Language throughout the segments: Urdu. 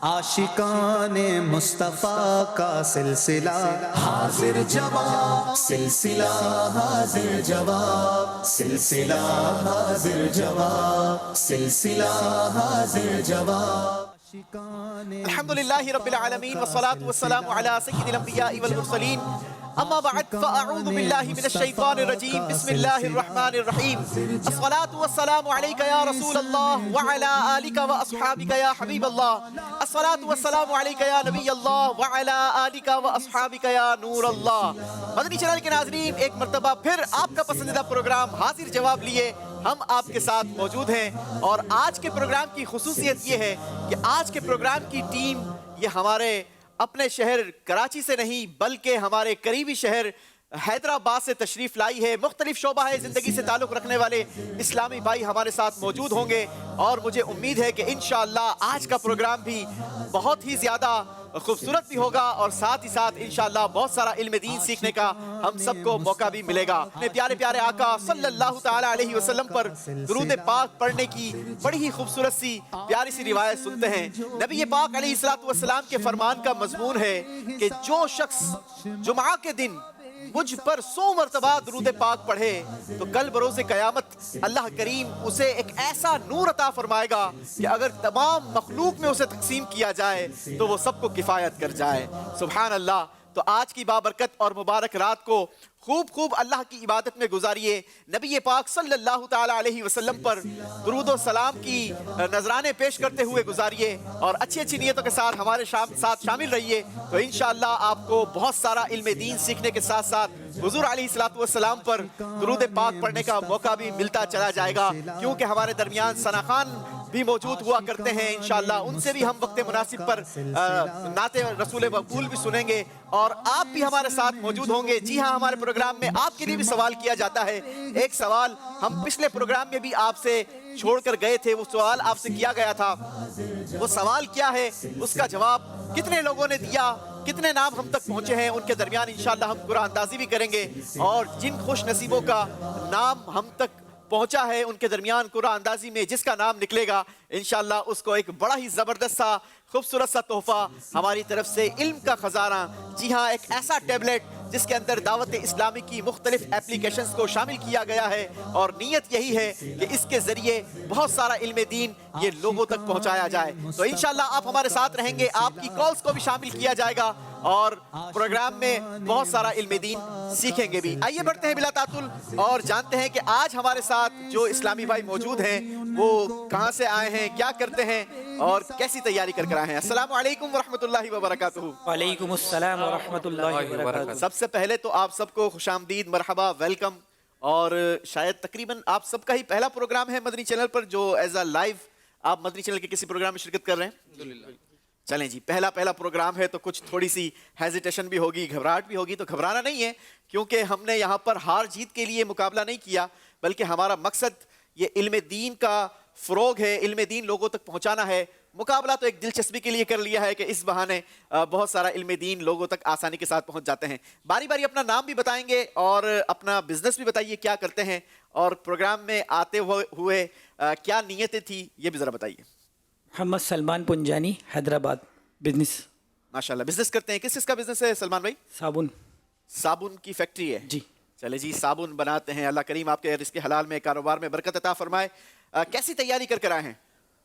عاشقان مصطفیٰ کا سلسلہ حاضر جواب، سلسلہ حاضر جواب، سلسلہ حاضر جواب، سلسلہ حاضر جواب۔ الحمدللہ رب العالمین والصلاة والسلام علی سید الانبیاء والمرسلین، اما بعد فاعوذ باللہ من الشیطان الرجیم، بسم اللہ الرحمن الرحیم۔ الصلاة والسلام علیکہ یا رسول اللہ وعلی آلک واصحابک یا حبیب اللہ، الصلاة والسلام علیکہ یا نبی اللہ وعلی آلک واصحابک یا نور اللہ۔ مدنی چینل کے ناظرین، ایک مرتبہ پھر آپ کا پسندیدہ پروگرام حاضر جواب لیے ہم آپ کے ساتھ موجود ہیں، اور آج کے پروگرام کی خصوصیت یہ ہے کہ آج کے پروگرام کی ٹیم یہ ہمارے اپنے شہر کراچی سے نہیں بلکہ ہمارے قریبی شہر حیدرآباد سے تشریف لائی ہے۔ مختلف شعبہ زندگی سے تعلق رکھنے والے اسلامی بھائی ہمارے ساتھ موجود ہوں گے، اور مجھے امید ہے کہ انشاءاللہ آج کا پروگرام بھی بہت ہی زیادہ خوبصورت بھی ہوگا، اور ساتھ ہی ساتھ انشاءاللہ بہت سارا علم دین سیکھنے کا ہم سب کو موقع بھی ملے گا۔ اپنے پیارے پیارے آقا صلی اللہ تعالی علیہ وسلم پر درود پاک پڑھنے کی بڑی ہی خوبصورت سی پیاری سی روایت سنتے ہیں۔ نبی پاک علیہ السلام کے فرمان کا مضمون ہے کہ جو شخص جمعہ کے دن مجھ پر 100 مرتبہ درود پاک پڑھے تو کل بروز قیامت اللہ کریم اسے ایک ایسا نور عطا فرمائے گا کہ اگر تمام مخلوق میں اسے تقسیم کیا جائے تو وہ سب کو کفایت کر جائے۔ سبحان اللہ۔ تو آج کی بابرکت اور مبارک رات کو خوب اللہ کی عبادت میں گزاریے، نبی پاک صلی اللہ تعالی علیہ وسلم پر درود و سلام کی نذرانے پیش کرتے ہوئے گزاریے، اور اچھی نیتوں کے ساتھ ہمارے ساتھ شامل رہیے، تو انشاءاللہ آپ کو بہت سارا علم دین سیکھنے کے ساتھ ساتھ حضور علیہ السلام پر درود پاک پڑھنے کا موقع بھی ملتا چلا جائے گا، کیونکہ ہمارے درمیان ثنا خان بھی موجود ہوا کرتے ہیں۔ انشاءاللہ ان سے بھی ہم وقت مناسب پر نعت رسول مقبول بھی سنیں گے، اور آپ بھی ہمارے ساتھ موجود ہوں گے۔ جی ہاں، ہمارے پروگرام میں آپ کے لیے بھی سوال کیا جاتا ہے۔ ایک سوال ہم پچھلے پروگرام میں بھی آپ سے چھوڑ کر گئے تھے، وہ سوال آپ سے کیا گیا تھا، وہ سوال کیا ہے، اس کا جواب کتنے لوگوں نے دیا، کتنے نام ہم تک پہنچے ہیں، ان کے درمیان انشاءاللہ ہم قرآن اندازی بھی کریں گے، اور جن خوش نصیبوں کا نام ہم تک پہنچا ہے ان کے درمیان قرآن اندازی میں جس کا نام نکلے گا انشاءاللہ اس کو ایک بڑا ہی زبردست سا خوبصورت سا تحفہ ہماری طرف سے علم کا خزانہ، جی ہاں ایک ایسا ٹیبلٹ جس کے اندر دعوت اسلامی کی مختلف اپلیکیشنز کو شامل کیا گیا ہے، اور نیت یہی ہے کہ اس کے ذریعے بہت سارا علم دین یہ لوگوں تک پہنچایا جائے۔ تو انشاءاللہ آپ ہمارے ساتھ رہیں گے، آپ کی کالز کو بھی شامل کیا جائے گا، اور پروگرام میں بہت سارا علم دین سیکھیں گے بھی۔ آئیے بڑھتے ہیں بلا تعطل اور جانتے ہیں کہ آج ہمارے ساتھ جو اسلامی بھائی موجود ہیں وہ کہاں سے آئے ہیں، کیا کرتے ہیں، اور کیسی تیاری کر آئے ہیں۔ السلام علیکم ورحمۃ اللہ وبرکاتہ۔ وعلیکم السلام ورحمۃ اللہ وبرکاتہ۔ سب سے پہلے تو آپ سب کو خوش آمدید، مرحبا، ویلکم، اور شاید تقریباً آپ سب کا ہی پہلا پروگرام ہے مدنی چینل پر جو ایز اے لائیو آپ مدنی چینل کے کسی پروگرام میں شرکت کر رہے ہیں۔ چلیں جی، پہلا پروگرام ہے تو کچھ تھوڑی سی ہیزیٹیشن بھی ہوگی، گھبراہٹ بھی ہوگی، تو گھبرانا نہیں ہے، کیونکہ ہم نے یہاں پر ہار جیت کے لیے مقابلہ نہیں کیا، بلکہ ہمارا مقصد یہ علم دین کا فروغ ہے، علم دین لوگوں تک پہنچانا ہے۔ مقابلہ تو ایک دلچسپی کے لیے کر لیا ہے کہ اس بہانے بہت سارا علم دین لوگوں تک آسانی کے ساتھ پہنچ جاتے ہیں۔ باری باری اپنا نام بھی بتائیں گے اور اپنا بزنس بھی بتائیے کیا کرتے ہیں، اور پروگرام میں آتے ہوئے کیا نیتیں تھی یہ بھی ذرا بتائیے۔ محمد سلمان پنجانی، حیدرآباد، بزنس۔ ماشاءاللہ، بزنس کرتے ہیں، کس کا بزنس ہے سلمان بھائی؟ صابن کی فیکٹری ہے جی۔ چلے جی، صابن بناتے ہیں، اللہ کریم آپ کے رزق حلال میں کاروبار میں برکت عطا فرمائے۔ کیسی تیاری کر آئے ہیں؟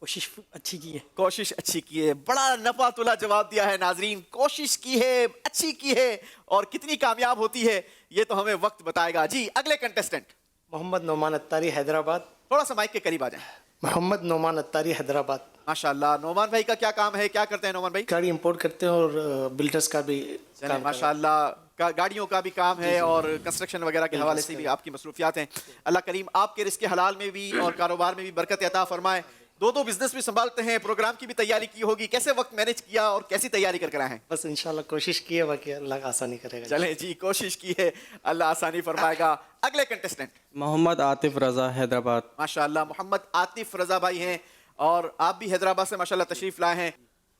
کوشش اچھی کی ہے۔ کوشش اچھی کی ہے، بڑا نفع تلا جواب دیا ہے ناظرین، کوشش کی ہے، اچھی کی ہے، اور کتنی کامیاب ہوتی ہے یہ تو ہمیں وقت بتائے گا۔ جی اگلے کنٹیسٹنٹ محمد نعمان اتاری، حیدرآباد۔ تھوڑا سا مائک کے قریب آ جائیں۔ محمد نعمان اتاری، حیدرآباد۔ ماشاءاللہ، نعمان بھائی کا کیا کام ہے، کیا کرتے ہیں نعمان بھائی؟ گاڑی امپورٹ کرتے ہیں اور بلڈرز کا بھی کام۔ ماشاءاللہ، گاڑیوں کا بھی کام ہے اور کنسٹرکشن وغیرہ کے حوالے سے بھی آپ کی مصروفیات ہیں۔ اللہ کریم آپ کے رزق حلال میں بھی اور کاروبار میں بھی برکت عطا فرمائے۔ دو بزنس بھی سنبھالتے ہیں، پروگرام کی بھی تیاری کی ہوگی، کیسے وقت مینج کیا اور کیسی تیاری کر آئے ہیں؟ بس انشاءاللہ کوشش کی ہے، باقی اللہ آسانی کرے گا۔ چلیں جی، کوشش کی ہے، اللہ آسانی فرمائے گا۔ اگلے کنٹیسٹنٹ محمد عاطف رضا، حیدرآباد۔ ماشاءاللہ، محمد عاطف رضا بھائی ہیں، اور آپ بھی حیدرآباد سے ماشاءاللہ تشریف لائے ہیں،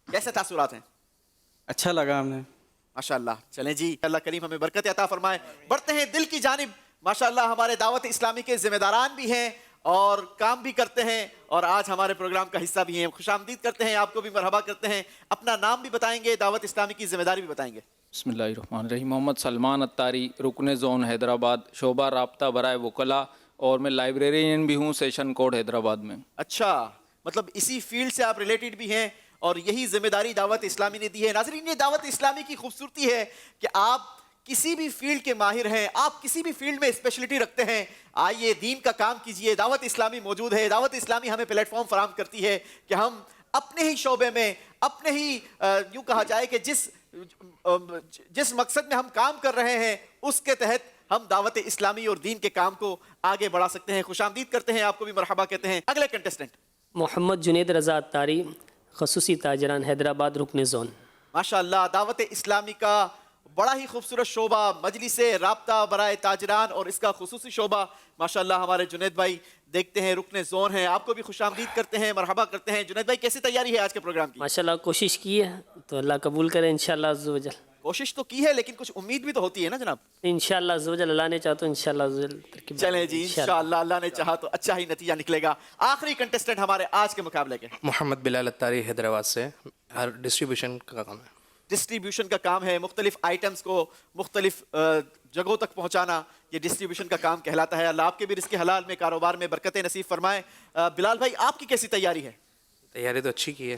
کیسے تاثرات ہیں؟ اچھا لگا ہمیں ماشاءاللہ۔ چلیں جی، اللہ کریم ہمیں برکت عطا فرمائے۔ بڑھتے ہیں دل کی جانب، ماشاءاللہ ہمارے دعوت اسلامی کے ذمہ داران بھی ہیں اور کام بھی کرتے ہیں اور آج ہمارے پروگرام کا حصہ بھی ہیں. خوش آمدید کرتے ہیں, آپ کو بھی مرحبا کرتے ہیں. اپنا نام بھی بتائیں گے, دعوت اسلامی کی ذمہ داری بھی بتائیں گے. بسم اللہ الرحمن الرحیم. محمد سلمان اتاری, رکن زون حیدرآباد, شعبہ رابطہ برائے وکلا, اور میں لائبریرین بھی ہوں, سیشن کوڈ حیدرآباد میں. اچھا, مطلب اسی فیلڈ سے آپ ریلیٹڈ بھی ہیں اور یہی ذمہ داری دعوت اسلامی نے دی ہے. ناظرین, یہ دعوت اسلامی کی خوبصورتی ہے کہ آپ کسی بھی فیلڈ کے ماہر ہیں, آپ کسی بھی فیلڈ میں اسپیشلٹی رکھتے ہیں, آئیے دین کا کام کیجئے. دعوت اسلامی موجود ہے. دعوت اسلامی ہمیں پلیٹ فارم فراہم کرتی ہے کہ ہم اپنے ہی شعبے میں, اپنے ہی یوں کہا جائے کہ جس مقصد میں ہم کام کر رہے ہیں اس کے تحت ہم دعوت اسلامی اور دین کے کام کو آگے بڑھا سکتے ہیں. خوش آمدید کرتے ہیں, آپ کو بھی مرحبا کہتے ہیں. اگلے کنٹسٹنٹ محمد جنید رضا اتاری, خصوصی تاجران حیدرآباد, رکن زون. ماشاءاللہ, دعوت اسلامی کا بڑا ہی خوبصورت شعبہ مجلس رابطہ برائے تاجران اور اس کا خصوصی شعبہ ماشاءاللہ ہمارے جنید بھائی دیکھتے ہیں, رکن زون ہیں. آپ کو بھی خوش آمدید کرتے ہیں, مرحبا کرتے ہیں. جنید بھائی, کیسی تیاری ہے آج کے پروگرام کی؟ ماشاءاللہ کوشش کی ہے تو اللہ قبول کرے انشاءاللہ عز و جل. کوشش تو کی ہے لیکن کچھ امید بھی تو ہوتی ہے نا جناب. انشاءاللہ عز و جل, اللہ نے چاہا تو انشاءاللہ عز و جل ترکیب. چلیں جی, انشاءاللہ اللہ نے چاہا تو اچھا ہی نتیجہ نکلے گا. آخری کنٹسٹنٹ ہمارے آج کے مقابلے کے محمد بلال اتاری, حیدرآباد سے, ہر ڈسٹریبیوشن کا کام ہے. ڈسٹریبیوشن کا کام ہے, مختلف آئٹمز کو مختلف جگہوں تک پہنچانا, یہ ڈسٹریبیوشن کا کام کہلاتا ہے. اللہ آپ کے بھی رزق حلال میں, کاروبار میں برکتیں نصیب فرمائے. بلال بھائی, آپ کی کیسی تیاری ہے؟ تیاری تو اچھی کی ہے.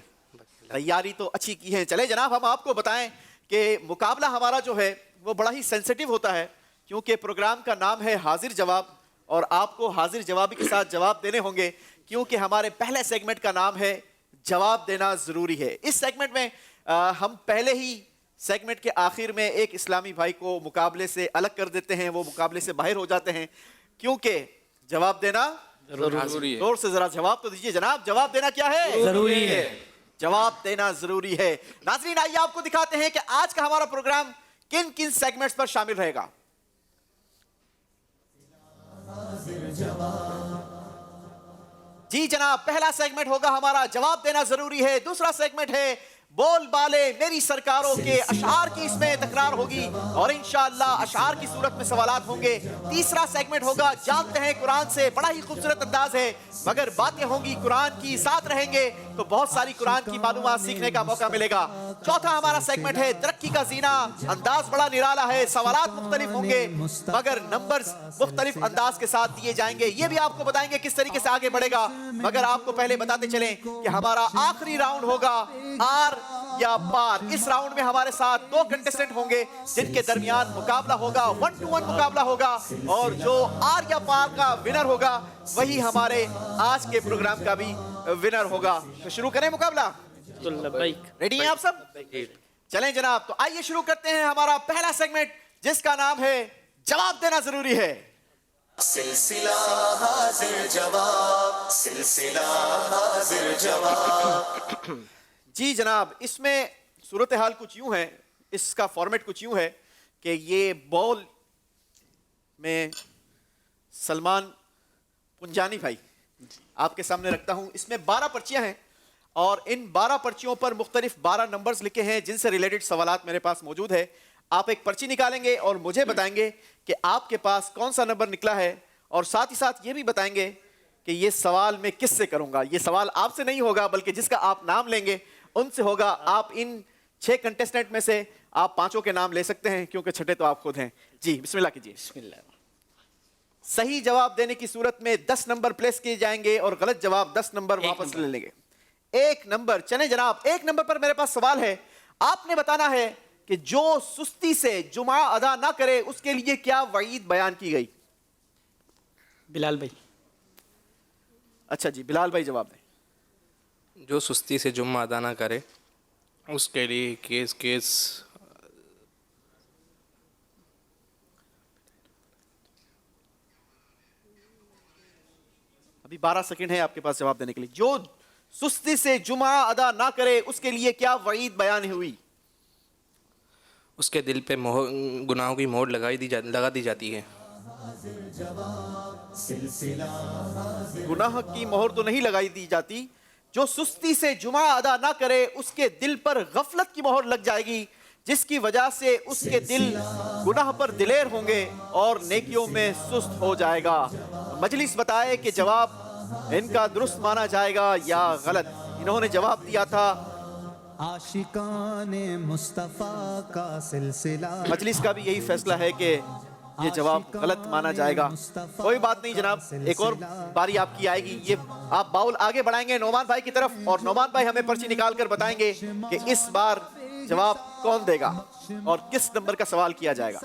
تیاری تو اچھی کی ہے. چلے جناب, ہم آپ کو بتائیں کہ مقابلہ ہمارا جو ہے وہ بڑا ہی سینسٹیو ہوتا ہے کیونکہ پروگرام کا نام ہے حاضر جواب, اور آپ کو حاضر جوابی کے ساتھ جواب دینے ہوں گے کیونکہ ہمارے پہلے سیگمنٹ کا نام ہے جواب دینا ضروری ہے. اس سیگمنٹ میں ہم پہلے ہی سیگمنٹ کے آخر میں ایک اسلامی بھائی کو مقابلے سے الگ کر دیتے ہیں, وہ مقابلے سے باہر ہو جاتے ہیں کیونکہ جواب دینا ضروری ہے. زور سے ذرا جواب تو دیجیے جناب, جواب دینا کیا ہے؟ ضروری ہے. جواب دینا ضروری ہے. ناظرین, آئیے آپ کو دکھاتے ہیں کہ آج کا ہمارا پروگرام کن کن سیگمنٹس پر شامل رہے گا. جی جناب, پہلا سیگمنٹ ہوگا ہمارا جواب دینا ضروری ہے. دوسرا سیگمنٹ ہے بول بالے میری سرکاروں کے, اشعار کی اس میں تکرار ہوگی اور انشاءاللہ اشعار کی صورت میں سوالات ہوں گے. تیسرا سیگمنٹ ہوگا جانتے ہیں قرآن سے, بڑا ہی خوبصورت انداز ہے مگر باتیں ہوں گی قرآن کی, ساتھ رہیں گے تو بہت ساری قرآن کی معلومات سیکھنے کا موقع ملے گا. چوتھا ہمارا سیگمنٹ ہے ترقی کا زینہ, انداز بڑا نرالا ہے, سوالات مختلف ہوں گے مگر نمبرز مختلف انداز کے ساتھ دیے جائیں گے. یہ بھی آپ کو بتائیں گے کس طریقے سے آگے بڑھے گا, مگر آپ کو پہلے بتاتے چلیں کہ ہمارا آخری راؤنڈ ہوگا آر یا پار. اس راؤنڈ میں ہمارے ساتھ دو کنٹسٹنٹ ہوں گے جن کے درمیان مقابلہ ہوگا, 1-to-1 مقابلہ ہوگا, اور جو آر یا پار کا ونر ہوگا وہی ہمارے آج کے پروگرام کا بھی ونر ہوگا. تو شروع کریں مقابلہ. ریڈی ہیں آپ سب؟ چلیں جناب, تو آئیے شروع کرتے ہیں ہمارا پہلا سیگمنٹ جس کا نام ہے جواب دینا ضروری ہے. سلسلہ حاضر جواب, سلسلہ حاضر جواب. جی جناب, اس میں صورتحال کچھ یوں ہے, اس کا فارمیٹ کچھ یوں ہے کہ یہ بال میں سلمان پنجانی بھائی آپ کے سامنے رکھتا ہوں. اس میں 12 پرچیاں ہیں اور ان 12 پرچیوں پر مختلف 12 نمبرز لکھے ہیں جن سے ریلیٹڈ سوالات میرے پاس موجود ہے. آپ ایک پرچی نکالیں گے اور مجھے بتائیں گے کہ آپ کے پاس کون سا نمبر نکلا ہے, اور ساتھ ہی ساتھ یہ بھی بتائیں گے کہ یہ سوال میں کس سے کروں گا. یہ سوال آپ سے نہیں ہوگا بلکہ جس کا آپ نام لیں گے ان سے ہوگا. آپ ان 6 کنٹسٹنٹ میں سے آپ 5 کے نام لے سکتے ہیں کیونکہ چھٹے تو آپ خود ہیں. جی بسم اللہ کیجیے. بسم اللہ. صحیح جواب دینے کی صورت میں 10 نمبر پلیس کیے جائیں گے اور غلط جواب 10 نمبر واپس لے لیں گے. 1 نمبر. چلیں جناب, 1 نمبر پر میرے پاس سوال ہے. آپ نے بتانا ہے کہ جو سستی سے جمعہ ادا نہ کرے اس کے لیے کیا وعید بیان کی گئی. بلال بھائی. اچھا جی, بلال بھائی جواب دیں. جو سستی سے جمعہ ادا نہ کرے اس کے لیے کیس ابھی 12 سیکنڈ ہے آپ کے پاس جواب دینے کے لیے. جو سستی سے جمعہ ادا نہ کرے اس کے لیے کیا وعید بیان ہوئی. اس کے دل پہ گناہوں کی مہر لگا دی جاتی ہے. گناہ کی مہر تو نہیں لگائی دی جاتی. جو سستی سے جمعہ ادا نہ کرے اس کے دل پر غفلت کی مہر لگ جائے گی. جس کی وجہ سے اس کے دل گناہ پر دلیر ہوں گے اور نیکیوں میں سست ہو جائے گا۔ مجلس بتائے کہ جواب ان کا درست مانا جائے گا یا غلط۔ انہوں نے جواب دیا تھا عاشقان مصطفیٰ کا سلسلہ۔ مجلس کا بھی یہی فیصلہ ہے کہ یہ جواب غلط مانا جائے گا۔ کوئی بات نہیں جناب، ایک اور باری آپ کی آئے گی۔ یہ آپ باؤل آگے بڑھائیں گے نعمان بھائی کی طرف، اور نعمان بھائی ہمیں پرچی نکال کر بتائیں گے کہ اس بار جواب کون دے گا اور کس نمبر کا سوال کیا جائے گا۔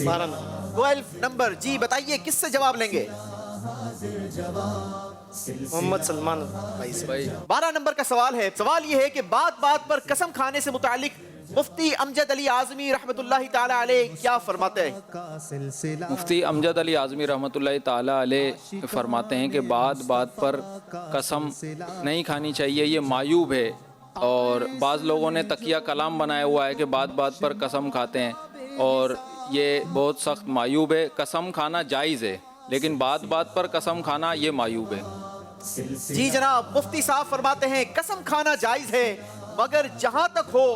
12 نمبر، جی بتائیے کس سے جواب لیں گے؟ محمد سلمان بھائی سے۔ 12 نمبر کا سوال ہے۔ سوال یہ ہے کہ بات بات پر قسم کھانے سے متعلق مفتی امجد علی اعظمی رحمۃ اللہ تعالی علیہ کیا فرماتے ہیں؟ مفتی امجد علی اعظمی رحمۃ اللہ تعالی علیہ فرماتے ہیں کہ بات بات پر قسم نہیں کھانی چاہیے، یہ معیوب ہے، اور بعض لوگوں نے تقیہ کلام بنایا ہوا ہے کہ بات بات پر قسم کھاتے ہیں، اور یہ بہت سخت معیوب ہے۔ قسم کھانا جائز ہے لیکن بات بات پر قسم کھانا یہ معیوب ہے۔ جی جناب، مفتی صاحب فرماتے ہیں قسم کھانا جائز ہے مگر جہاں تک ہو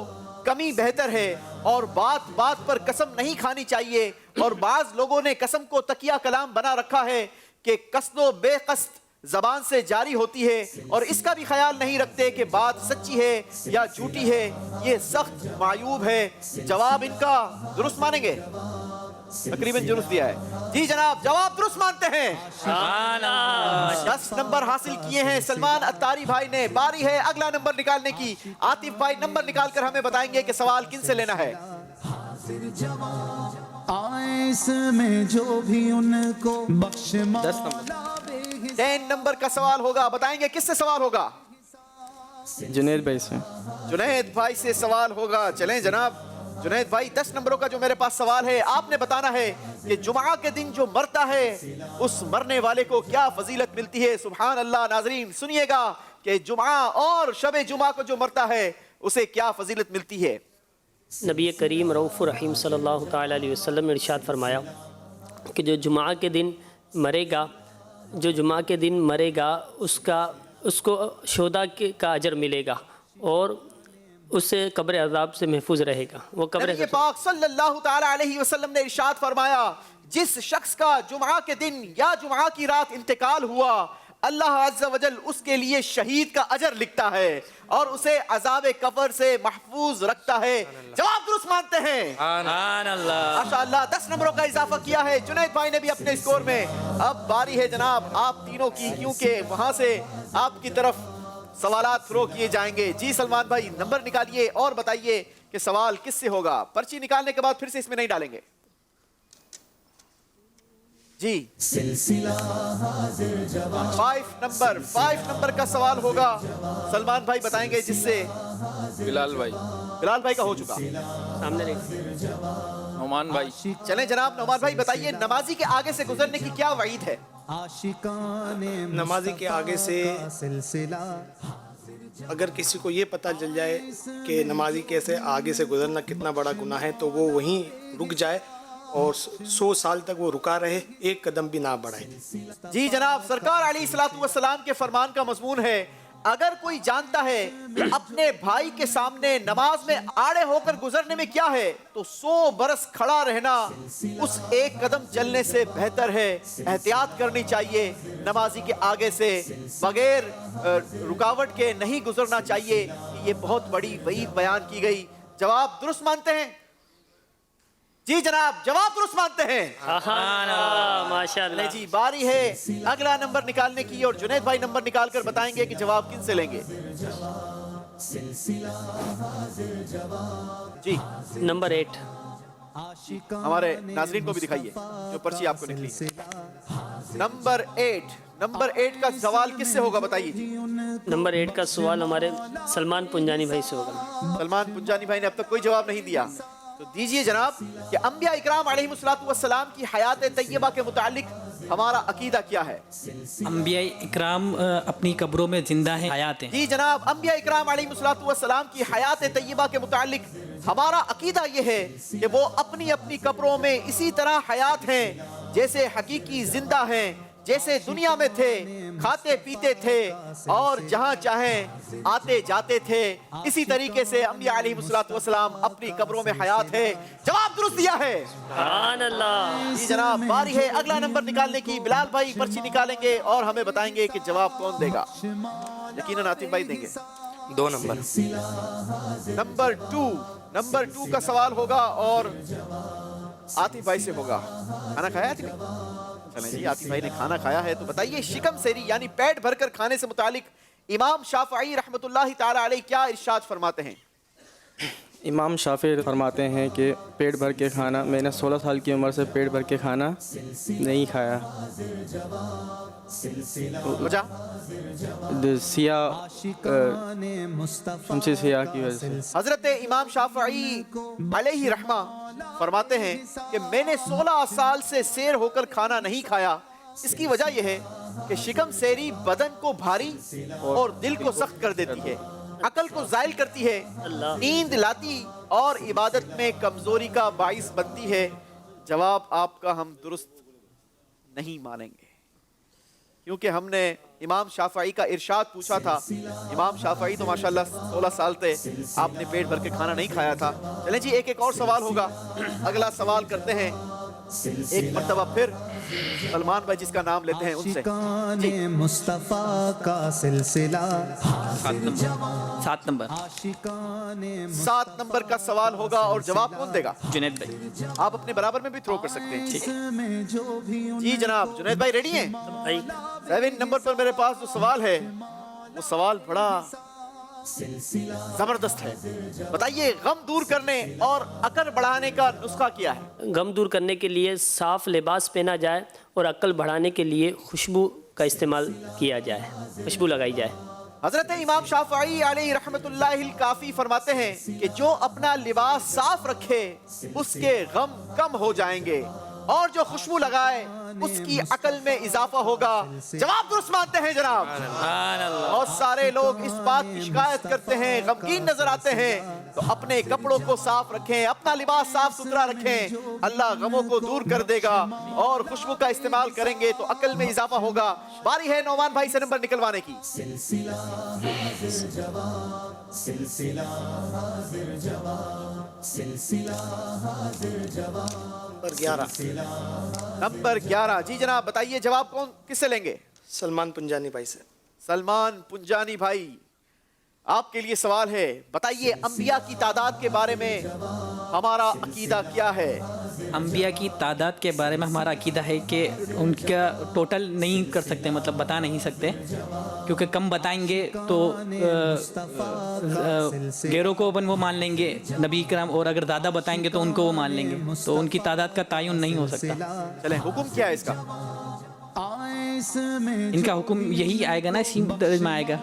کمی بہتر ہے، اور بات بات پر قسم نہیں کھانی چاہیے۔ اور بعض لوگوں نے قسم کو تقیہ کلام بنا رکھا ہے کہ قصد و بے قصد زبان سے جاری ہوتی ہے، اور اس کا بھی خیال نہیں رکھتے کہ بات سچی ہے یا جھوٹی ہے۔ یہ سخت معیوب ہے۔ جواب ان کا درست مانیں گے؟ تقریباً درست دیا ہے۔ جی جناب، جواب درست مانتے ہیں۔ 10 نمبر حاصل کیے ہیں سلمان اتاری بھائی نے۔ باری ہے اگلا نمبر نکالنے کی۔ عاطف بھائی نمبر نکال کر ہمیں بتائیں گے کہ سوال کن سے لینا ہے۔ آئس میں جو بھی ان کو بخش 10 نمبر کا سوال ہوگا، بتائیں گے کس سے سوال ہوگا؟ جنید بھائی سے۔ جنید بھائی سے سوال ہوگا۔ چلیں جناب جنید بھائی، 10 نمبروں کا جو میرے پاس سوال ہے، آپ نے بتانا ہے کہ جمعہ کے دن جو مرتا ہے اس مرنے والے کو کیا فضیلت ملتی ہے۔ سبحان اللہ۔ ناظرین سنیے گا کہ جمعہ اور شب جمعہ کو جو مرتا ہے اسے کیا فضیلت ملتی ہے۔ نبی کریم رؤوف الرحیم صلی اللہ تعالیٰ علیہ وسلم نے ارشاد فرمایا کہ جو جمعہ کے دن مرے گا، جو جمعہ کے دن مرے گا اس کو شہداء کا اجر ملے گا، اور اسے قبر عذاب سے محفوظ رہے گا۔ وہ قبر نبی پاک صلی اللہ تعالی علیہ وسلم نے ارشاد فرمایا، جس شخص کا جمعہ کے دن یا جمعہ کی رات انتقال ہوا، اللہ عز و جل اس کے لیے شہید کا اجر لکھتا ہے اور اسے عذاب قبر سے محفوظ رکھتا ہے۔ جواب درست مانتے ہیں؟ ماشاءاللہ۔ 10 نمبروں کا اضافہ کیا ہے جنید بھائی نے بھی اپنے اسکور میں۔ اب باری ہے جناب آپ تینوں کی، کیونکہ وہاں سے آپ کی طرف سوالات تھرو کیے جائیں گے۔ جی سلمان بھائی نمبر نکالیے اور بتائیے کہ سوال کس سے ہوگا۔ پرچی نکالنے کے بعد پھر سے اس میں نہیں ڈالیں گے۔ جی 5 نمبر کا سوال ہوگا۔ سلمان بھائی بتائیں گے جس سے بلال بھائی۔ بلال بھائی کا ہو چکا۔ سامنے دیکھیں۔ نعمان بھائی۔ چلیں جناب نعمان بھائی بتائیے، نمازی کے آگے سے گزرنے کی کیا وعید ہے؟ نمازی کے آگے سے اگر کسی کو یہ پتہ چل جائے کہ نمازی کیسے آگے سے گزرنا کتنا بڑا گناہ ہے، تو وہ وہیں رک جائے اور 100 سال تک وہ رکا رہے، ایک قدم بھی نہ بڑھائے۔ جی جناب، سرکار علیہ الصلوۃ والسلام کے فرمان کا مضمون ہے، اگر کوئی جانتا ہے کہ اپنے بھائی کے سامنے نماز میں آڑے ہو کر گزرنے میں کیا ہے، تو 100 برس کھڑا رہنا اس ایک قدم چلنے سے بہتر ہے۔ احتیاط کرنی چاہیے، نمازی کے آگے سے بغیر رکاوٹ کے نہیں گزرنا چاہیے۔ یہ بہت بڑی وعید بیان کی گئی۔ جواب درست مانتے ہیں؟ جی جناب، جواب درست مانتے ہیں؟ ماشاءاللہ۔ جی باری ہے اگلا نمبر نکالنے کی، اور جنید بھائی نمبر نکال کر بتائیں گے کہ جواب کن سے لیں گے۔ جی نمبر 8۔ ہمارے ناظرین کو بھی دکھائیے جو پرچی آپ کو نکلی ہے۔ نمبر 8 کا سوال کس سے ہوگا بتائیے جی۔ نمبر 8 کا سوال ہمارے سلمان پنجانی بھائی سے ہوگا۔ سلمان پنجانی بھائی نے اب تک کوئی جواب نہیں دیا، تو دیجئے جناب کہ انبیاء اکرام علیہ السلام کی حیات طیبہ کے متعلق ہمارا عقیدہ کیا ہے؟ انبیاء اکرام اپنی قبروں میں زندہ ہیں، حیات ہیں۔ جی جناب، انبیاء اکرام علیہ السلام کی حیات طیبہ کے متعلق ہمارا عقیدہ یہ ہے کہ وہ اپنی اپنی قبروں میں اسی طرح حیات ہیں جیسے حقیقی زندہ ہیں، جیسے دنیا میں تھے کھاتے پیتے تھے اور جہاں چاہیں آتے جاتے تھے اسی طریقے سے انبیاء علیہ الصلوۃ والسلام اپنی قبروں میں حیات ہے. جواب درست دیا ہے. سبحان اللہ. جی جناب باری ہے اگلا نمبر نکالنے کی. بلال بھائی پرچی نکالیں گے اور ہمیں بتائیں گے کہ جواب کون دے گا. یقیناً عاطف بھائی دیں گے. 2 نمبر. نمبر 2 کا سوال ہوگا اور عاطف بھائی سے ہوگا. کھانا کھایا تھا؟ چلیں جی عاطف بھائی نے کھانا کھایا ہے تو بتائیے شکم سیری یعنی پیٹ بھر کر کھانے سے متعلق امام شافعی رحمۃ اللہ تعالی علیہ کیا ارشاد فرماتے ہیں؟ امام شافعی فرماتے ہیں کہ پیٹ بھر کے کھانا، میں نے 16 سال کی عمر سے پیٹ بھر کے کھانا نہیں کھایا. وجہ سیاہ شمسی سیاہ کی وجہ سے. حضرت امام شافعی علیہ رحمہ فرماتے ہیں کہ میں نے 16 سال سے سیر ہو کر کھانا نہیں کھایا. اس کی وجہ یہ ہے کہ شکم سیری بدن کو بھاری اور دل کو سخت کر دیتی ہے، عقل کو زائل کرتی ہے، نیند لاتی اور عبادت میں کمزوری کا باعث بنتی ہے. جواب آپ کا ہم درست نہیں مانیں گے کیونکہ ہم نے امام شافعی کا ارشاد پوچھا تھا. امام شافعی تو ماشاءاللہ 16 سال تھے، آپ نے پیٹ بھر کے کھانا نہیں کھایا تھا. چلیں جی ایک اور سوال ہوگا. اگلا سوال کرتے ہیں ایک مرتبہ پھر سلمان بھائی جس کا نام لیتے ہیں ان سے. عاشقان مصطفیٰ کا سلسلہ 7 نمبر. 7 نمبر کا سوال ہوگا اور جواب کون دے گا؟ جنید بھائی. آپ اپنے برابر میں بھی تھرو کر سکتے ہیں. ٹھیک ہے میں جو بھی جی جناب جنید بھائی ریڈی ہیں؟ 7 نمبر پر میرے پاس جو سوال ہے وہ سوال بڑا زبردست ہے. بتائیے غم دور کرنے اور عقل بڑھانے کا نسخہ کیا ہے؟ غم دور کرنے کے لیے صاف لباس پہنا جائے اور عقل بڑھانے کے لیے خوشبو کا استعمال کیا جائے، خوشبو لگائی جائے. حضرت امام شافعی علیہ رحمت اللہ الکافی فرماتے ہیں کہ جو اپنا لباس صاف رکھے اس کے غم کم ہو جائیں گے اور جو خوشبو لگائے اس کی عقل میں اضافہ ہوگا. جواب درست مانتے ہیں جناب. بہت سارے لوگ اس بات کی شکایت کرتے ہیں، غمگین نظر آتے ہیں، تو اپنے کپڑوں کو صاف رکھیں، اپنا لباس صاف ستھرا رکھیں، اللہ غموں کو دور کر دے گا. اور خوشبو کا استعمال کریں گے تو عقل میں اضافہ ہوگا. باری ہے نعمان بھائی سے نمبر نکلوانے کی. نمبر 11 جی جناب بتائیے جواب کس سے لیں گے؟ سلمان پنجانی بھائی سے. سلمان پنجانی بھائی آپ کے لیے سوال ہے. بتائیے انبیاء کی تعداد کے بارے میں ہمارا عقیدہ کیا ہے؟ انبیاء کی تعداد کے بارے میں ہمارا عقیدہ ہے کہ ان کا ٹوٹل نہیں کر سکتے، مطلب بتا نہیں سکتے، کیونکہ کم بتائیں گے تو غیروں کو وہ مان لیں گے نبی کرام، اور اگر زیادہ بتائیں گے تو ان کو وہ مان لیں گے، تو ان کی تعداد کا تعین نہیں ہو سکتا. چلیں حکم کیا ہے اس کا؟ ان کا حکم یہی آئے گا نا، اسی درج میں آئے گا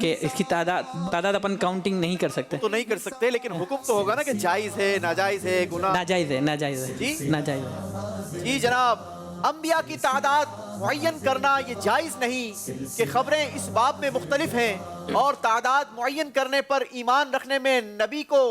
کہ اس کی تعداد اپن کاؤنٹنگ نہیں کر سکتے. تو نہیں کر سکتے لیکن حکم تو ہوگا نا کہ جائز ہے ناجائز ہے گناہ. ناجائز ہے، ناجائز ہے جی ناجائز ہے. جی جناب انبیاء کی تعداد معین کرنا یہ جائز نہیں کہ خبریں اس باب میں مختلف ہیں اور تعداد معین کرنے پر ایمان رکھنے میں نبی کو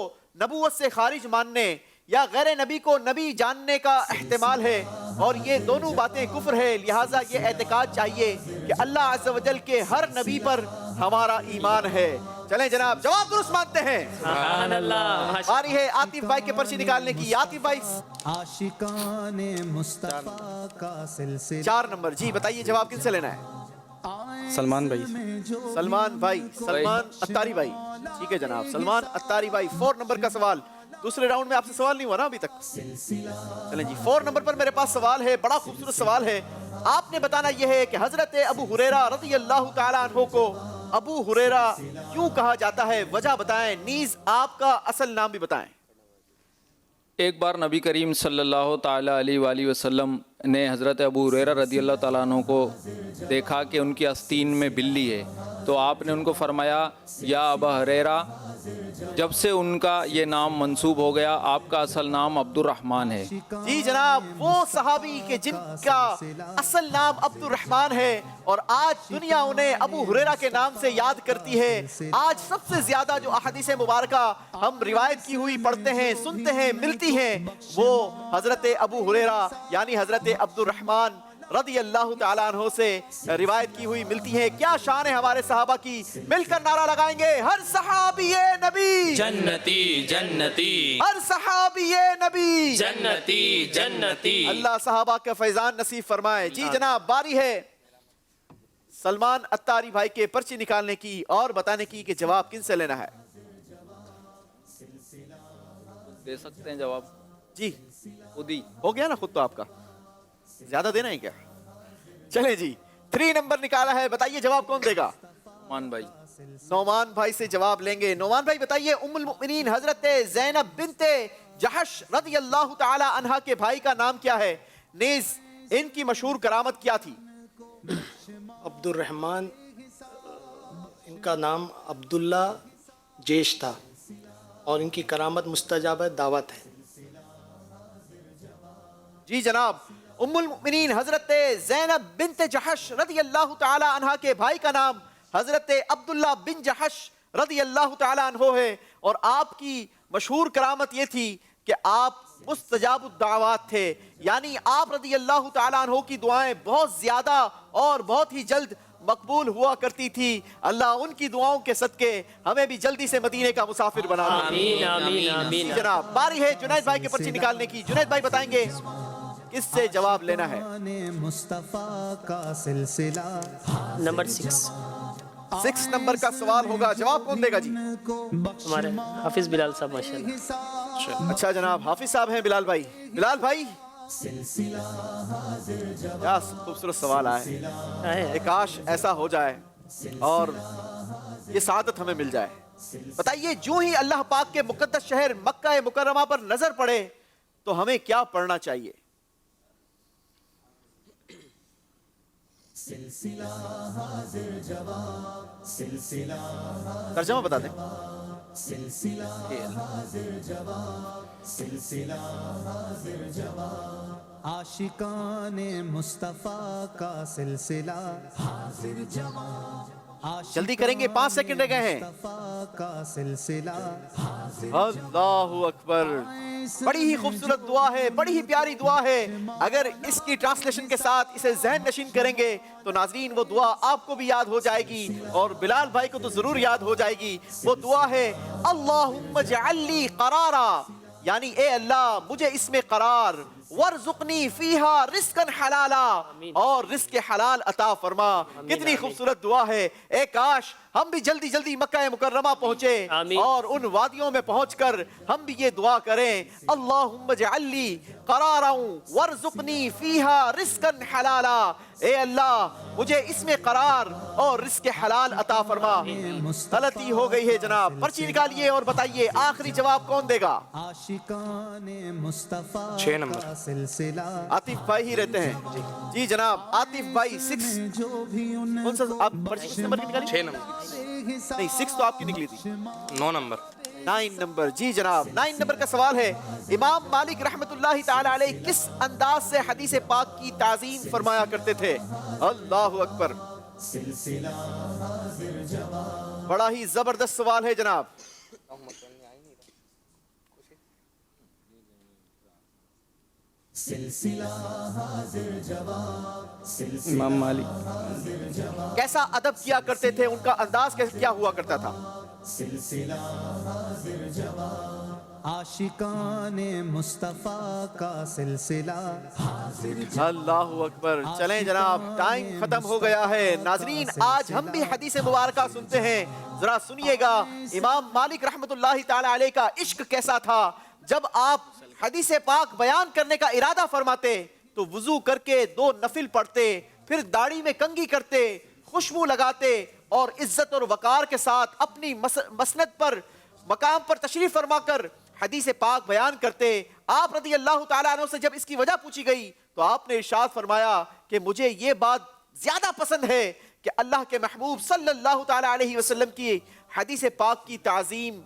نبوت سے خارج ماننے یا غیر نبی کو نبی جاننے کا احتمال ہے، اور یہ دونوں باتیں کفر ہے. لہٰذا یہ اعتقاد چاہیے کہ اللہ عز و جل کے ہر نبی پر ہمارا ایمان ہے. چلیں جناب جواب درست مانتے ہیں. سبحان اللہ. باری ہے عاطف بھائی کے پرچی نکالنے کی. عاطف بھائی عاشقان مصطفیٰ کا سلسلہ 4 نمبر. جی بتائیے جواب کن سے لینا ہے؟ سلمان بھائی. سلمان بھائی. سلمان اتاری بھائی. ٹھیک ہے جناب سلمان اتاری بھائی. 4 نمبر کا سوال. دوسرے راؤنڈ میں آپ سے سوال نہیں ہوا نا ابھی تک. چلیں جی 4 نمبر پر میرے پاس سوال ہے، بڑا خوبصورت سوال ہے. آپ نے بتانا یہ ہے کہ حضرت ابو ہریرہ رضی اللہ تعالیٰ عنہ کو ابو ہریرہ کیوں کہا جاتا ہے؟ وجہ بتائیں، نیز آپ کا اصل نام بھی بتائیں. ایک بار نبی کریم صلی اللہ تعالیٰ علیہ وآلہ وسلم نے حضرت ابو ہریرہ رضی اللہ تعالیٰ عنہ کو دیکھا کہ ان کی آستین میں بلی ہے، تو آپ نے ان کو فرمایا یا ابا ہریرہ. جب سے ان کا یہ نام منسوب ہو گیا. آپ کا اصل نام عبد الرحمن ہے. جی جناب وہ صحابی کے جن کا اصل نام عبد الرحمن ہے اور آج دنیا انہیں ابو ہریرہ کے نام سے یاد کرتی ہے. آج سب سے زیادہ جو احادیث مبارکہ ہم روایت کی ہوئی پڑھتے ہیں، سنتے ہیں، ملتی ہیں، وہ حضرت ابو ہریرہ یعنی حضرت عبد الرحمن رضی اللہ تعالیٰ عنہ سے روایت کی ہوئی ملتی ہیں. کیا شان ہے ہمارے صحابہ کی. مل کر نعرہ لگائیں گے, ہر صحابی نبی جنتی جنتی ہر صحابی نبی جنتی جنتی. اللہ صحابہ کا فیضان نصیب فرمائے. جی جناب, باری ہے سلمان اتاری بھائی کے پرچی نکالنے کی اور بتانے کی کہ جواب کن سے لینا ہے. دے سکتے ہیں جواب جی خود ہی. ہو گیا نا خود, تو آپ کا زیادہ دینا ہے کیا. چلیں جی, 3 نمبر نکالا ہے, بتائیے جواب کون دے گا. مان بھائی. نعمان بھائی سے جواب لیں گے. نعمان بھائی بتائیے, ام المؤمنین حضرت زینب بنت جحش رضی اللہ تعالی عنہا کے بھائی کا نام کیا ہے, نیز ان کی مشہور کرامت کیا تھی. عبد الرحمن, ان کا نام عبداللہ جیش تھا اور ان کی کرامت مستجاب دعوت ہے. جی جناب, ام المؤمنین حضرت زینب بنت جحش رضی اللہ تعالی عنہا کے بھائی کا نام حضرت عبداللہ بن جحش رضی اللہ تعالی عنہ ہے, اور آپ کی مشہور کرامت یہ تھی کہ آپ مستجاب الدعوات تھے, یعنی آپ رضی اللہ تعالی عنہ کی دعائیں بہت زیادہ اور بہت ہی جلد مقبول ہوا کرتی تھی. اللہ ان کی دعاؤں کے صدقے ہمیں بھی جلدی سے مدینے کا مسافر بنا دے. آمین آمین آمین. جناب, باری ہے جنید بھائی کے پرچی نکالنے کی. جنید بھائی بتائیں گے کس سے جواب لینا ہے. مصطفیٰ کا سلسلہ نمبر 6 6 نمبر کا سوال ہوگا, جواب کون دے گا جی. ہمارے حافظ بلال صاحب ماشاءاللہ. اچھا جناب, حافظ صاحب ہیں بلال بھائی. بلال بھائی, کیا خوبصورت سوال آئے. کاش ایسا ہو جائے اور یہ سعادت ہمیں مل جائے. بتائیے, جو ہی اللہ پاک کے مقدس شہر مکہ مکرمہ پر نظر پڑے تو ہمیں کیا پڑھنا چاہیے. ترجمہ بتا دیں. عاشقان مصطفیٰ کا سلسلہ حاضر جواب جلدی کریں گے, 5 سیکنڈ رہ گئے ہیں. مصطفیٰ کا سلسلہ اللہ اکبر. بڑی ہی خوبصورت دعا ہے, بڑی ہی پیاری دعا ہے. اگر اس کی ٹرانسلیشن کے ساتھ اسے ذہن نشین کریں گے تو ناظرین وہ دعا آپ کو بھی یاد ہو جائے گی اور بلال بھائی کو تو ضرور یاد ہو جائے گی. وہ دعا ہے اللہم اجعل لی قرارا, یعنی اے اللہ مجھے اس میں قرار, وارزقنی فیہا رزقا حلالا, اور رزق حلال عطا فرما. کتنی خوبصورت دعا ہے. اے کاش ہم بھی جلدی جلدی مکہ مکرمہ پہنچے اور ان وادیوں میں پہنچ کر ہم بھی یہ دعا کریں, اللہم اجعل لی قرارا وارزقنی فیہا رزقا حلالا. اے اللہ مجھے اس میں قرار اور رزق حلال عطا فرما. غلطی ہو گئی ہے جناب, پرچی نکالیے اور بتائیے آخری جواب کون دے گا. عاشقان مصطفیٰ 6 نمبر کا سلسلہ عاطف بھائی ہی رہتے ہیں. جی جناب, عاطف بھائی 6. جو بھی ان کون سا آپ پرچی کس نمبر کی نکالی. 6 نمبر نہیں, 6 تو آپ کی نکلی تھی. 9 نمبر 9 نمبر. جی جناب, 9 نمبر کا سوال ہے, امام مالک رحمت اللہ تعالی علیہ کس انداز سے حدیث پاک کی تعظیم فرمایا کرتے تھے. اللہ اکبر. بڑا ہی زبردست سوال ہے جناب. امام مالک کیسا ادب کیا کرتے تھے, ان کا انداز کیا ہوا کرتا تھا. عاشقان مصطفیٰ کا سلسلہ اللہ اکبر. چلیں جناب, ٹائم ختم ہو گیا ہے. ناظرین, آج ہم بھی حدیث مبارکہ سنتے ہیں, ذرا سنیے گا امام مالک رحمت اللہ تعالی علیہ کا عشق کیسا تھا. جب آپ حدیث پاک بیان کرنے کا ارادہ فرماتے تو وضو کر کے 2 نفل پڑھتے, پھر داڑھی میں کنگھی کرتے, خوشبو لگاتے اور عزت اور وقار کے ساتھ اپنی مسند پر مقام پر تشریف فرما کر حدیث پاک بیان کرتے. آپ رضی اللہ تعالیٰ عنہ سے جب اس کی وجہ پوچھی گئی تو آپ نے ارشاد فرمایا کہ مجھے یہ بات زیادہ پسند ہے کہ اللہ کے محبوب صلی اللہ تعالیٰ علیہ وسلم کی حدیث پاک کی تعظیم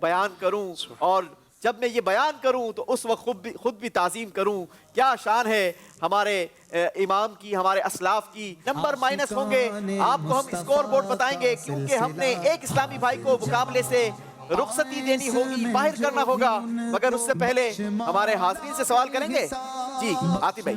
بیان کروں, اور جب میں یہ بیان کروں تو اس وقت خود بھی تعظیم کروں. کیا شان ہے ہمارے امام کی, ہمارے اسلاف کی. نمبر مائنس ہوں گے, آپ کو ہم اسکور بورڈ بتائیں گے کیونکہ ہم نے ایک اسلامی بھائی کو مقابلے سے رخصتی دینی ہوگی, باہر کرنا ہوگا, مگر اس سے پہلے ہمارے حاضرین سے سوال کریں گے. جی عاطف بھائی.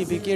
KPK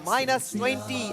-20।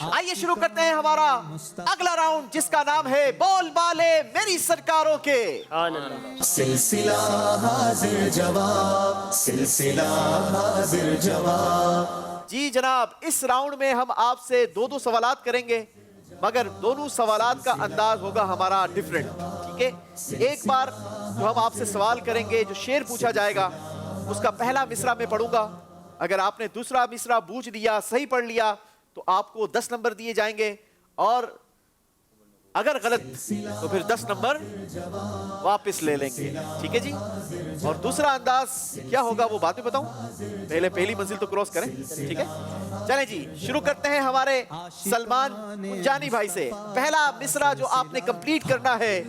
آئیے شروع کرتے ہیں ہمارا اگلا راؤنڈ جس کا نام ہے بول بالے میری سرکاروں کے. سلسلہ حاضر جواب سلسلہ حاضر جواب. جی جناب اس راؤنڈ میں ہم آپ سے دو سوالات کریں گے مگر دونوں سوالات کا انداز ہوگا ہمارا ڈیفرنٹ. ٹھیک ہے, ایک بار جو ہم آپ سے سوال کریں گے جو شعر پوچھا جائے گا اس کا پہلا مصرع میں پڑھوں گا. اگر آپ نے دوسرا مصرع بوجھ لیا صحیح پڑھ لیا تو آپ کو 10 نمبر دیے جائیں گے اور اگر غلط تو پھر 10 نمبر واپس لے لیں گے. ٹھیک ہے جی, اور دوسرا انداز کیا ہوگا وہ بعد میں بتاؤں, پہلے پہلی منزل تو کراس کریں. ٹھیک ہے, چلیں جی شروع کرتے ہیں ہمارے سلمان جانی بھائی سے. پہلا مصرع جو آپ نے کمپلیٹ کرنا ہے,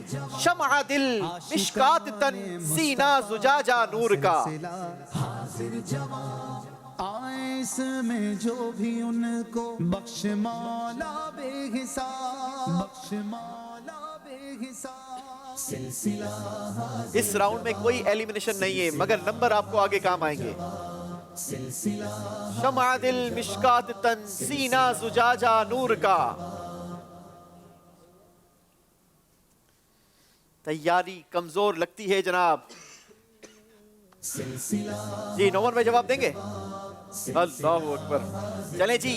شمع دل مشکات تن سینہ زجاجہ نور کا. آئے اس میں جو بھی ان کو بخش مولا بے حساب بخش مولا بے حساب. اس راؤنڈ میں کوئی ایلیمنیشن نہیں ہے مگر نمبر آپ کو آگے کام آئیں گے. شمع دل مشکات تن سینہ زجاجہ نور کا. تیاری کمزور لگتی ہے جناب. جی نومن بھائی جواب دیں گے؟ اللہ اکبر. چلیں جی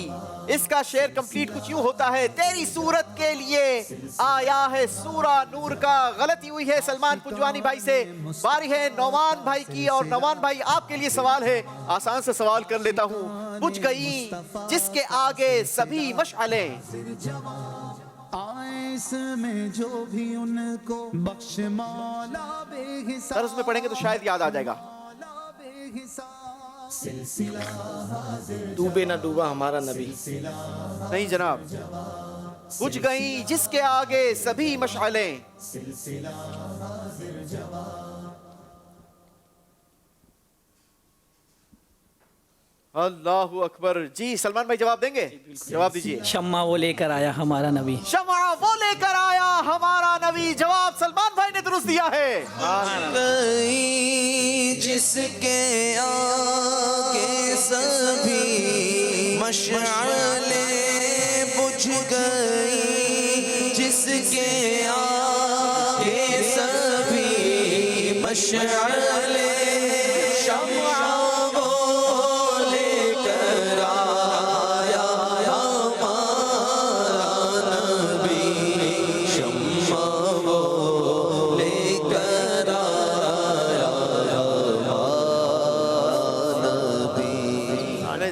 اس کا شعر کمپلیٹ کچھ یوں ہوتا ہے, تیری صورت کے لیے آیا ہے سورہ نور کا. غلطی ہوئی ہے سلمان پنجوانی بھائی سے. باری ہے نعمان بھائی کی اور نعمان بھائی آپ کے لیے سوال ہے, آسان سے سوال کر لیتا ہوں. بجھ گئی جس کے آگے سبھی مشعلیں. آئے اس میں جو بھی ان کو بخش مولا بے حساب. سر اس میں پڑھیں گے تو شاید یاد آ جائے گا. ڈوبے نہ ڈوبا ہمارا نبی. نہیں جناب, بجھ گئی جس کے آگے سبھی مشعلیں. اللہ اکبر. جی سلمان بھائی جواب دیں گے؟ جواب دیجئے. شمع وہ لے کر آیا ہمارا نبی. شمع وہ لے کر آیا ہمارا نبی. جواب سلمان بھائی نے درست دیا ہے. جس کے آگے سبھی مشعلیں بجھ گئی جس کے آگے سبھی مشعلیں. شمع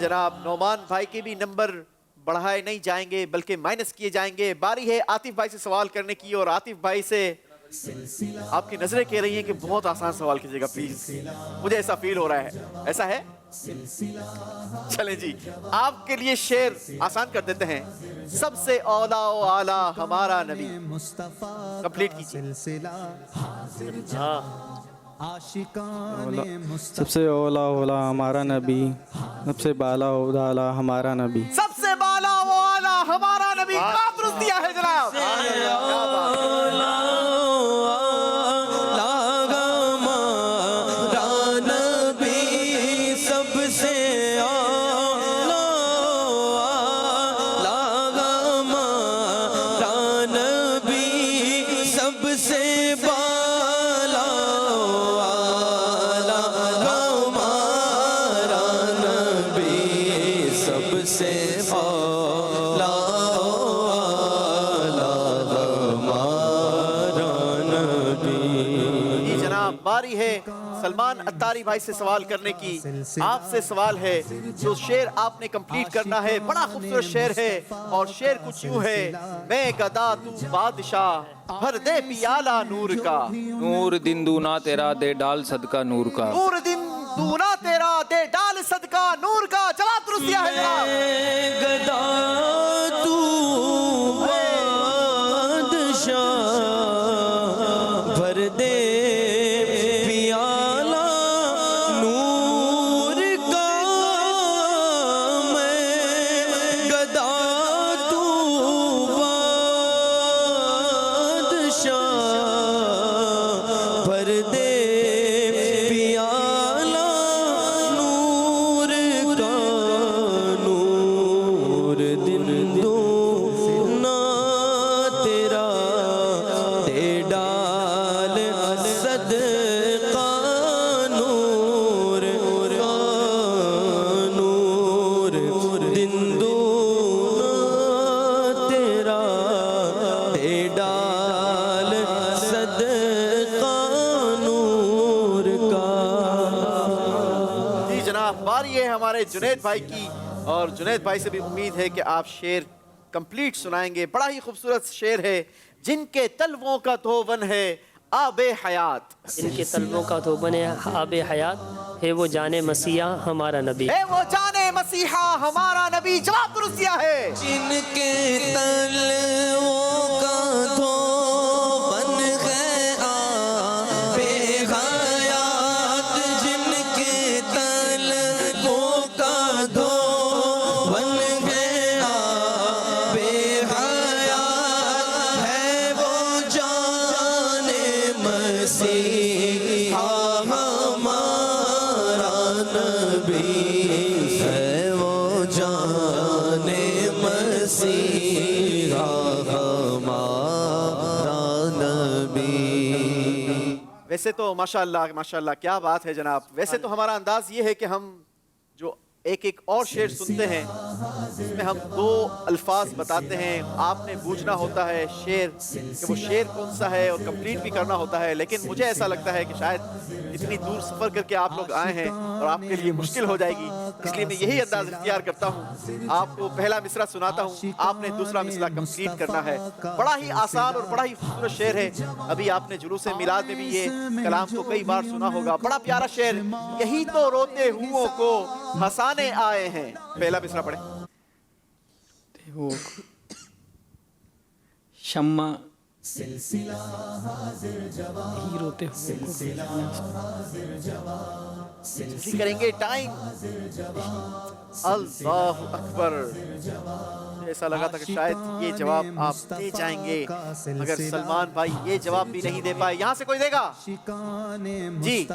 جناب نعمان بھائی کے بھی نمبر بڑھائے نہیں جائیں گے بلکہ مائنس کیے جائیں گے. باری ہے عاطف بھائی سے سوال کرنے کی اور عاطف بھائی سے آپ کی نظریں کہہ رہی ہیں کہ بہت آسان سوال کیجیے گا پلیز. مجھے ایسا فیل ہو رہا ہے. ایسا ہے؟ چلیں جی آپ کے لیے شعر آسان کر دیتے ہیں. سب سے اولا و اعلیٰ ہمارا نبی. کمپلیٹ کیجیے. سب سے اولا اولا ہمارا نبی, سب سے بالا اولا ہمارا نبی. سب سے بالا و اعلیٰ ہمارا نبی. کام درست دیا ہے جناب. باری ہے سلمان اتاری بھائی سے سوال کرنے کی. آپ سے سوال ہے جو شعر آپ نے کمپلیٹ کرنا ہے. بڑا خوبصورت شعر ہے اور شعر کچھ یوں ہے, میں گدا تو بادشاہ بھر دے پیالہ نور کا. نور دن دونا تیرا دے ڈال صدقہ نور کا. نور دن دونا تیرا دے ڈال صدقہ نور کا. جواب درست دیا ہے جناب. گدا تو بادشاہ بھر دے ہمارے جنید بھائی کی، اور جنید بھائی سے بھی امید ہے کہ آپ شعر کمپلیٹ سنائیں گے. بڑا ہی خوبصورت شعر ہے. جن کے تلووں کا دھوبن ہے آب حیات، ان کے طلبوں کا دھوبن ہے آب حیات، ہے وہ جان مسیحا ہمارا نبی. اے وہ جان مسیحا ہمارا نبی. جواب درست دیا ہے. جن کے تلووں کا دھوبن ہے آب حیات، جن کے تلووں کا دھوبن ہے آب حیات، ہے وہ جان مسیحا ہمارا نبی، ہے وہ جان مسیحا ہمارا نبی. ویسے تو ماشاءاللہ کیا بات ہے جناب. ویسے تو ہمارا انداز یہ ہے کہ ہم جو ایک اور شعر سنتے ہیں اس میں ہم 2 الفاظ بتاتے ہیں، آپ نے بوجھنا ہوتا ہے شعر کہ وہ شعر کون سا ہے اور کمپلیٹ بھی کرنا ہوتا ہے. لیکن مجھے ایسا لگتا ہے کہ شاید اتنی دور سفر کر کے آپ لوگ آئے ہیں اور آپ کے لیے مشکل ہو جائے گی، اس لیے میں یہی انداز اختیار کرتا ہوں. آپ کو پہلا مصرع سناتا ہوں، آپ نے دوسرا مصرع کمپلیٹ کرنا ہے. بڑا ہی آسان اور بڑا ہی خوبصورت شعر ہے. ابھی آپ نے جلوس میلاد میں بھی یہ کلام کو کئی بار سنا ہوگا. بڑا پیارا شعر. یہی تو روتے ہوں کو ہنسانے آئے ہیں. پہلا مصرع پڑھیں. شمع ہی روتے ہوئے جلدی کریں گے، ٹائم. اللہ اکبر. ایسا لگا تھا کہ شاید یہ جواب آپ دے جائیں گے مگر سلمان بھائی یہ جواب بھی نہیں دے پائے. یہاں سے کوئی دے گا؟ جی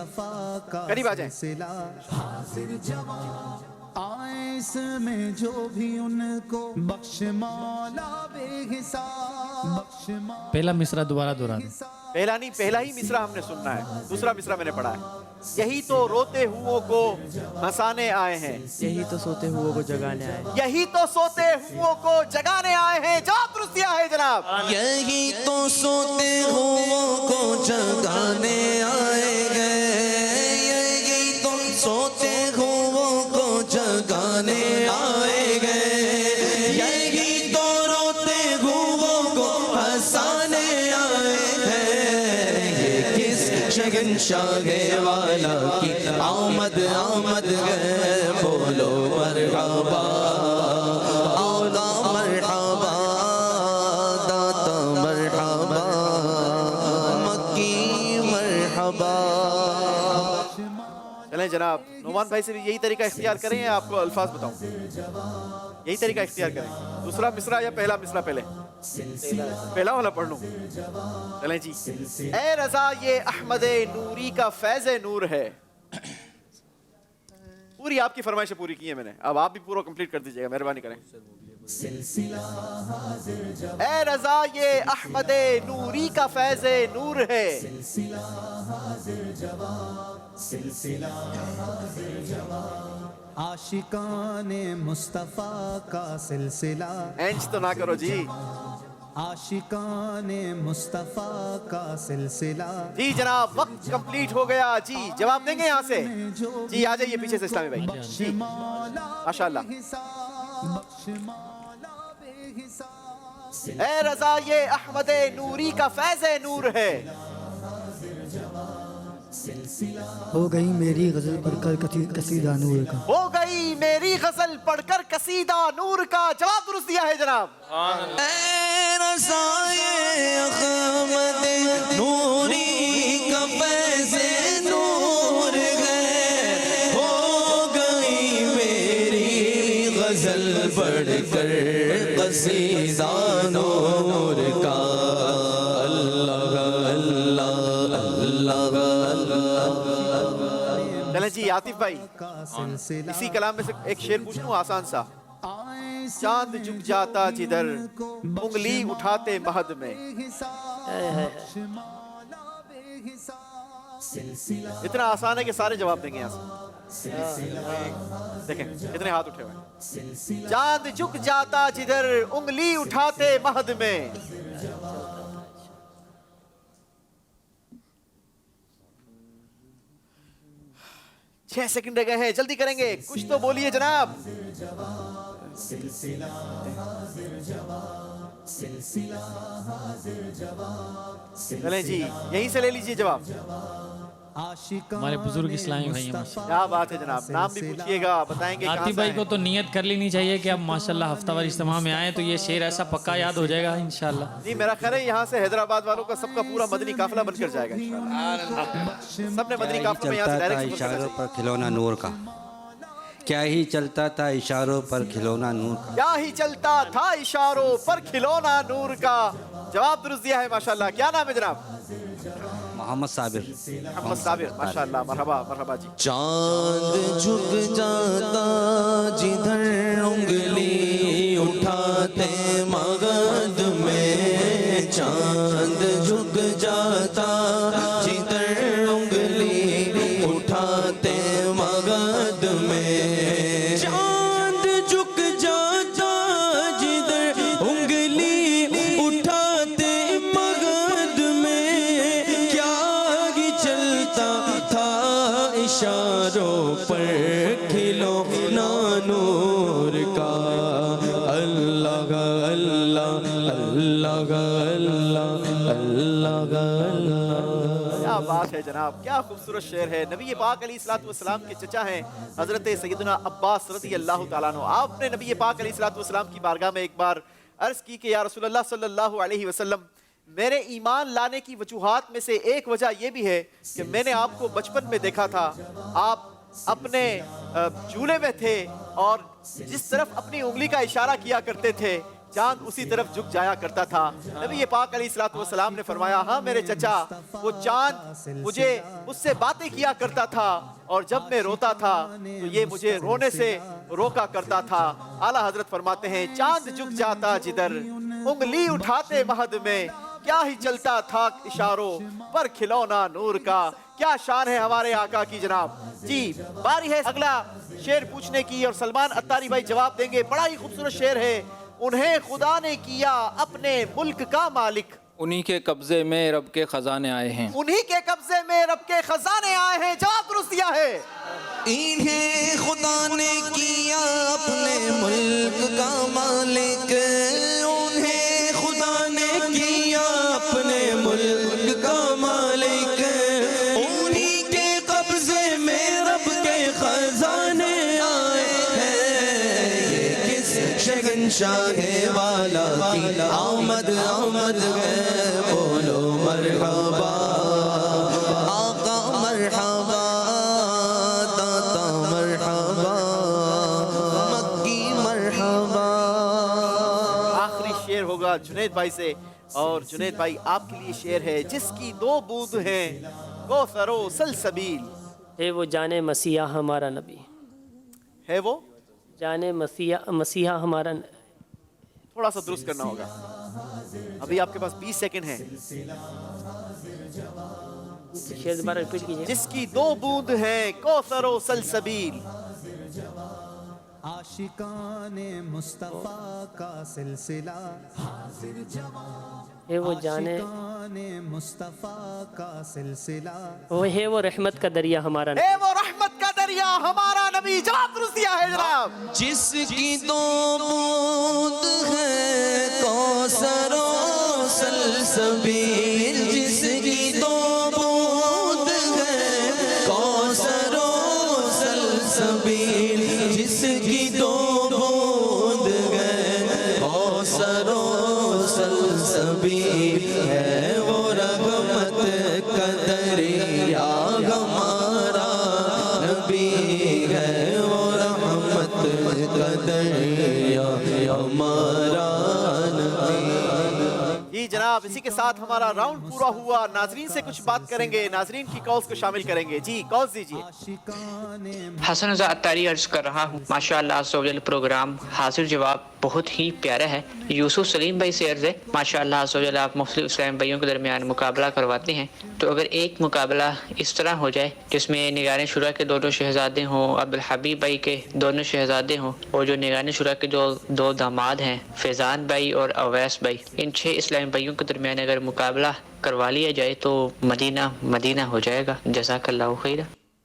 قریب آ جائیں. آئس میں جو بھی ان کو بخش مولا بے حساب، بخش مولا. پہلا مصرع دوبارہ دہرا دیں. پہلا نہیں، پہلا ہی مصرع ہم نے سننا ہے. دوسرا مصرع میں نے پڑھا ہے. یہی تو روتے ہوں کو ہنسانے آئے ہیں، یہی تو سوتے ہوئے کو جگانے آئے. یہی تو سوتے ہوں کو جگانے آئے ہیں. جواب درست دیا ہے جناب. یہی تو سوتے ہوں کو جگانے آئے گئے، یہی تو سوتے ہوں کو جگانے آئے گئے، یہی تو روتے ہوں کو ہنسانے آئے ہیں. یہ کس شہنشاہ والا کی آمد ہے، بولو مرحبا اولا مرحبا داتا مرحبا مکی مرحبا. چلیں جناب، نعمان بھائی سے بھی یہی طریقہ اختیار کریں یا آپ کو الفاظ بتاؤں؟ یہی طریقہ اختیار کریں. دوسرا مصرع یا پہلا مصرع؟ پہلے پہلا والا پڑھ لوں. چلیں جی. اے رضا یہ احمد نوری کا فیض نور ہے. پوری آپ کی فرمائشیں پوری کی ہیں میں نے، اب آپ بھی پورا کمپلیٹ کر دیجئے گا، مہربانی کریں. اے رضا یہ احمد نوری کا فیض نور ہے، عاشقان مصطفیٰ کا سلسلہ. اینچ تو نہ کرو جی. عاشقان مصطفیٰ کا سلسلہ. جی جناب وقت کمپلیٹ ہو گیا. جی جواب دیں گے یہاں سے؟ جی آ جائیے پیچھے سے اسلامی بھائی. جی ماشاءاللہ. اے رضا یہ احمد نوری کا فیض نور ہے، ہو گئی میری غزل پڑھ کر قصیدہ نور کا. ہو گئی میری غزل پڑھ کر قصیدہ نور کا. جواب درست دیا ہے جناب. اے رضائے احمد نوری کا فیض نور ہے، ہو گئی میری غزل پڑھ کر قصیدہ نور کا. اللہ اللہ اللہ. چلیں جی عاطف بھائی اسی کلام میں سے ایک شعر پوچھ لوں آسان سا. چاند جھک جاتا جدھر انگلی اٹھاتے مہد میں. اتنا آسان ہے کہ سارے جواب دیں گے یہاں سے. دیکھیں کتنے ہاتھ اٹھے ہوئے. چاند جھک جاتا جدھر انگلی اٹھاتے مہد میں. 6 سیکنڈ رہ گئے ہیں، جلدی کریں گے، کچھ تو بولیے جناب. چلیں جی، یہیں سے لے لیجئے جواب. ہمارے بزرگ اسلامی بھائی ہیں. کیا بات ہے جناب، نام بھی پوچھئے گا، بتائیں گے کہاں عاطف سے بھائی ہیں. کو تو نیت کر لینی چاہیے کہ اب ماشاءاللہ ہفتہ وار اجتماع میں آئیں تو یہ شعر ایسا پکا یاد ہو جائے گا انشاءاللہ. جی میرا خیال ہے یہاں سے حیدرآباد والوں کا سب کا پورا مدنی قافلہ بن کر جائے گا انشاءاللہ. سب نے مدنی قافلہ میں یہاں سے ڈائریکٹ سفر کرنا اشاروں چاہیے. پر کھلونا نور کا، کیا ہی چلتا تھا اشاروں پر کھلونا نور کا. کیا ہی چلتا تھا اشاروں پر کھلونا نور کا. جواب درست دیا ہے ماشاءاللہ. کیا نام ہے جناب؟ محمد صابر. محمد صابر، ماشاءاللہ، مرحبا مرحبا جی. چاند جھک جاتا جدھر انگلی اٹھاتے مغد میں، چاند جھک جاتا جدھر انگلی اٹھاتے مغد میں، چاند جھک جاتا جدھر انگلی اٹھاتے مغد میں، کیا ہی چلتا تھا اشاروں پر کھلونا نور کا. اللہ اللہ اللہ اللہ اللہ اللہ. کیا بات ہے جناب، کیا خوبصورت شعر ہے. نبی پاک علیہ السلام کے چچا ہیں حضرت سیدنا عباس رضی اللہ تعالیٰ عنہ. آپ نے نبی پاک علیہ السلام کی بارگاہ میں ایک بار عرض کی کہ یا رسول اللہ صلی اللہ علیہ وسلم، میرے ایمان لانے کی وجوہات میں سے ایک وجہ یہ بھی ہے کہ میں نے آپ کو بچپن میں دیکھا تھا، آپ اپنے جھولے میں تھے اور جس طرف اپنی انگلی کا اشارہ کیا کرتے تھے چاند اسی طرف جھک جایا کرتا تھا. نبی پاک علیہ السلام نے فرمایا ہاں میرے چچا، وہ چاند مجھے اس سے باتیں کیا کرتا تھا اور جب میں روتا تھا تو یہ مجھے رونے سے روکا کرتا تھا. اعلیٰ حضرت فرماتے ہیں چاند جھک جاتا جدھر انگلی اٹھاتے مہد میں، کیا ہی چلتا تھا اشاروں پر کھلونا نور کا. کیا شان ہے ہمارے آقا کی جناب. جی باری ہے اگلا شعر پوچھنے کی اور سلمان اتاری بھائی جواب دیں گے. بڑا ہی خوبصورت شعر ہے. انہیں خدا نے کیا اپنے ملک کا مالک، انہی کے قبضے میں رب کے خزانے آئے ہیں. انہی کے قبضے میں رب کے خزانے آئے ہیں. جواب درست دیا ہے. انہیں خدا نے کیا اپنے ملک کا مالک، انہیں خدا نے کیا اپنے ملک کا مالک، انہی کے قبضے میں رب کے خزانے آئے ہیں. یہ کس شہنشاہ والا کی آمد آمد ہے، بولو مرحبا آقا مرحبا داتا مرحبا مکی مرحبا. آخری شعر ہوگا جنید بھائی سے، اور جنید بھائی آپ کے لیے شعر ہے جس کی 2 بوند ہیں کوثر و سلسبیل. ہے وہ جان مسیحا ہمارا نبی، ہے وہ جان مسیحا ہمارا تھوڑا سا درست کرنا ہوگا. ابھی آپ کے پاس 20 سیکنڈ ہیں. شعر دوبارہ ریپیٹ کیجیے. جس کی 2 بوند ہیں کوثر و سلسبیل. عاشقان مصطفیٰ کا سلسلہ حاضر جوان، ہے وہ جانے عاشقان مصطفیٰ کا سلسلہ، وہ ہے وہ رحمت کا دریا ہمارا نبی. اے وہ رحمت کا دریا ہمارا نبی. جواب درست دیا ہے جناب. جس کی 2 بوند ہے کوثر و سلسبیل، جس کی 2 بوند ہے کوثر و سلسبیل، جس کی 2 بوند ہے کوثر و سلسبیل، ہے وہ رحمت کا دریا ہمارا نبی، ہے وہ رحمت کا دریا ہمارا نبی. جی جناب، اسی کے ساتھ ہمارا راؤنڈ پورا ہوا. ناظرین سے کچھ بات کریں گے، ناظرین کی کالز کو شامل کریں گے. جی کالز دیجیے. حسن رضا اتاری عرض کر رہا ہوں. ماشاءاللہ عزوجل پروگرام حاضر جواب بہت ہی پیارا ہے. یوسف سلیم بھائی سے عرض ہے ماشاءاللہ عزوجل آپ مختلف اسلام بھائیوں کے درمیان مقابلہ کرواتے ہیں، تو اگر ایک مقابلہ اس طرح ہو جائے جس میں نگران شورا کے 2 شہزادے ہوں، عبدالحبیب بھائی کے 2 شہزادے ہوں، اور جو نگران شورا کے جو 2 داماد ہیں فیضان بھائی اور اویس بھائی، ان 6 اسلام بھائیوں کے درمیان اگر مقابلہ کروا لیا جائے تو مدینہ مدینہ ہو جائے گا. جزاک اللہ خیر.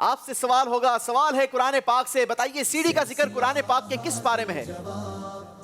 آپ سے سوال ہوگا، سوال ہے قرآن پاک سے، بتائیے سیڑھی کا ذکر قرآن پاک کے کس پارے میں ہے؟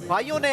بھائیوں نے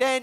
10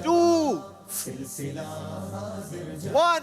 2, 1।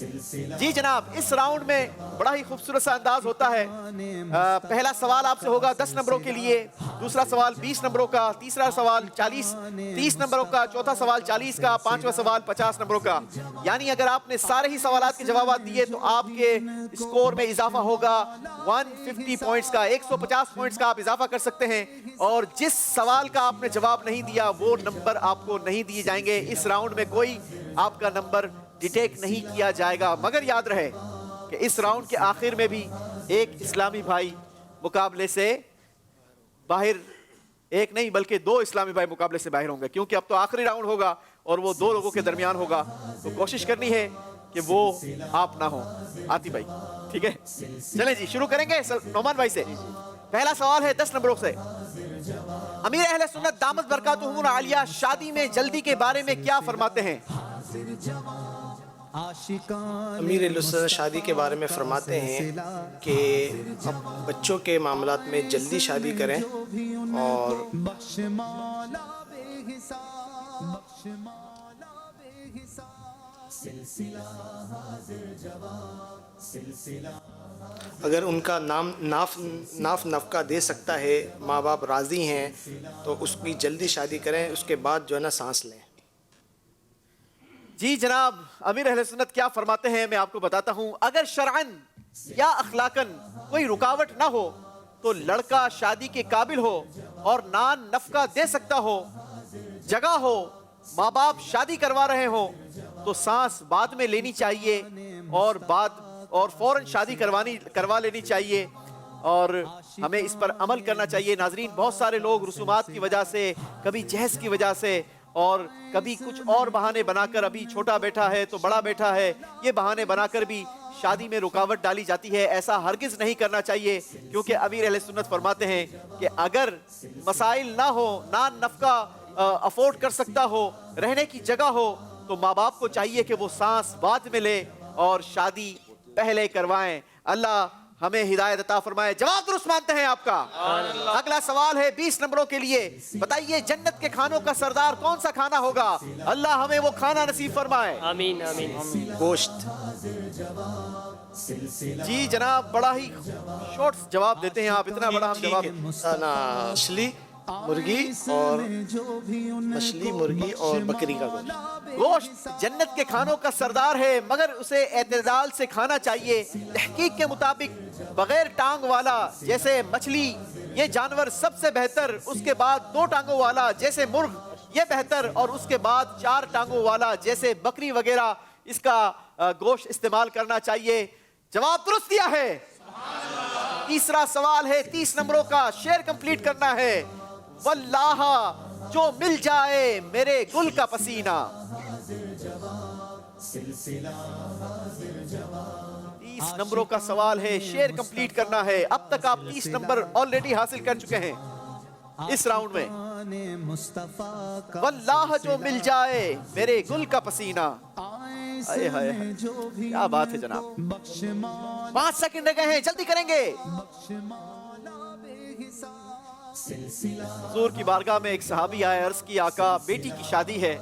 جی جناب، اس راؤنڈ میں بڑا ہی خوبصورت سا انداز ہوتا ہے. پہلا سوال آپ سے ہوگا 10 نمبروں کے لیے، دوسرا سوال 20 نمبروں کا، تیسرا سوال 30 نمبروں کا، چوتھا سوال 40 کا، پانچواں سوال 50 نمبروں کا. یعنی اگر آپ نے سارے ہی سوالات کے جوابات دیے تو آپ کے اسکور میں اضافہ ہوگا 150 پوائنٹس کا، 150 پوائنٹس کا آپ اضافہ کر سکتے ہیں. اور جس سوال کا آپ نے جواب نہیں دیا وہ نمبر آپ کو نہیں دیے جائیں گے. اس راؤنڈ میں کوئی آپ کا نمبر ڈیٹیکٹ نہیں کیا جائے گا. مگر یاد رہے کہ اس راؤنڈ کے آخر میں بھی ایک اسلامی بھائی مقابلے سے باہر، ایک نہیں بلکہ 2 اسلامی بھائی مقابلے سے باہر ہوں گے، کیونکہ اب تو آخری راؤنڈ ہوگا اور وہ 2 لوگوں کے درمیان ہوگا. تو کوشش کرنی ہے کہ وہ آپ نہ ہوں. آتی بھائی ٹھیک ہے، چلیں جی شروع کریں گے نعمان بھائی سے. پہلا سوال ہے 10 نمبروں سے. امیر اہل سنت دامت برکاتہم العالیہ شادی میں جلدی کے بارے میں کیا فرماتے ہیں؟ امیر اہل سنت شادی کے بارے میں فرماتے ہیں کہ اب بچوں کے معاملات میں جلدی شادی کریں اور اگر ان کا ناف نفقہ دے سکتا ہے، ماں باپ راضی ہیں تو اس کی جلدی شادی کریں، اس کے بعد جو ہے نا سانس لیں. جی جناب، امیر اہل سنت کیا فرماتے ہیں میں آپ کو بتاتا ہوں. اگر شرعاً یا اخلاقاً کوئی رکاوٹ نہ ہو تو لڑکا شادی کے قابل ہو اور نان نفقہ دے سکتا ہو، جگہ ہو، ماں باپ شادی کروا رہے ہوں تو سانس بعد میں لینی چاہیے اور فوراً شادی کروا لینی چاہیے اور ہمیں اس پر عمل کرنا چاہیے. ناظرین، بہت سارے لوگ رسومات کی وجہ سے، کبھی جہیز کی وجہ سے اور کبھی کچھ اور بہانے بنا کر، ابھی چھوٹا بیٹا ہے تو بڑا بیٹا ہے، یہ بہانے بنا کر بھی شادی میں رکاوٹ ڈالی جاتی ہے. ایسا ہرگز نہیں کرنا چاہیے، کیونکہ امیر اہل سنت فرماتے ہیں کہ اگر مسائل نہ ہو، نان نفقہ افورڈ کر سکتا ہو، رہنے کی جگہ ہو، تو ماں باپ کو چاہیے کہ وہ سانس بعد میں لے اور شادی پہلے کروائیں. اللہ ہمیں ہدایت عطا فرمائے. جواب درست مانتے ہیں آپ کا؟ اگلا سوال ہے 20 نمبروں کے لیے. بتائیے جنت کے کھانوں کا سردار کون سا کھانا ہوگا؟ اللہ ہمیں وہ کھانا نصیب فرمائے. آمین آمین. گوشت. جی جناب، بڑا ہی شارٹ جواب دیتے ہیں آپ، اتنا بڑا ہم جواب. مچھلی، مرغی اور بکری کا گوشت. گوشت جنت کے کھانوں کا سردار ہے، مگر اسے اعتدال سے کھانا چاہیے. تحقیق کے مطابق بغیر ٹانگ والا جیسے مچھلی یہ جانور سب سے بہتر، اس کے بعد 2 ٹانگوں والا جیسے مرغ یہ بہتر، اور اس کے بعد 4 ٹانگوں والا جیسے بکری وغیرہ اس کا گوشت استعمال کرنا چاہیے. جواب درست دیا ہے. تیسرا سوال ہے 30 نمبروں کا، شعر کمپلیٹ کرنا ہے. واللہ جو مل جائے میرے گل کا پسینہ. 30 نمبروں کا سوال ہے، شعر کمپلیٹ کرنا ہے. اب تک آپ 30 نمبر آلریڈی حاصل کر چکے ہیں اس راؤنڈ میں. واللہ جو مل جائے میرے گل کا پسینہ. کیا بات ہے جناب. 5 سیکنڈ رہ گئے ہیں، جلدی کریں گے. حضور کی بارگاہ میں ایک صحابی آئے، عرض کی آقا بیٹی کی شادی ہے،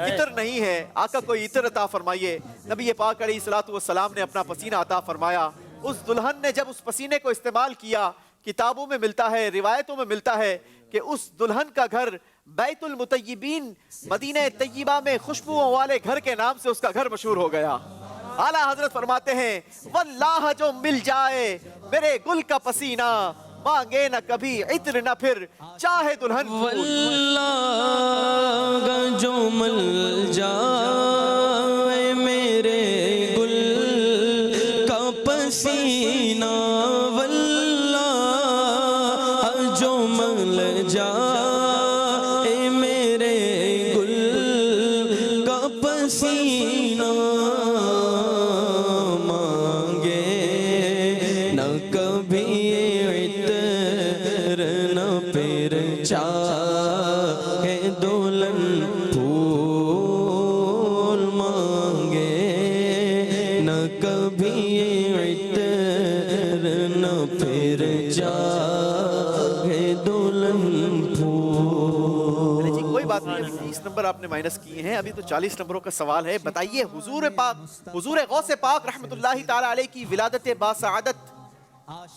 عطر نہیں ہے، آقا کوئی عطر عطا فرمائیے. نبی پاک علیہ الصلوۃ والسلام نے اپنا پسینہ عطا فرمایا. اس دلہن نے جب اس پسینے کو استعمال کیا، کتابوں میں ملتا ہے، روایتوں میں ملتا ہے کہ اس دلہن کا گھر بیت المطیبین مدینہ طیبہ میں خوشبوؤں والے گھر کے نام سے اس کا گھر مشہور ہو گیا. اعلیٰ حضرت فرماتے ہیں واللہ جو مل جائے میرے گل کا پسینہ، مانگے نہ کبھی عطر نہ پھر چاہے دلہن. واللہ جو مل جائے میرے گل کا پسینہ، واللہ جو مل جائے میرے گل کا پسینہ، مانگے نہ کبھی چاہے دلہن پھول، مانگے نہ کبھی عطر نہ پھر چاہے دلہن پھول. کوئی بات نہیں، 30 نمبر آپ نے مائنس کیے ہیں، ابھی تو 40 نمبروں کا سوال ہے. بتائیے حضور پاک، حضور غوث پاک رحمت اللہ تعالی علیہ کی ولادت باسعادت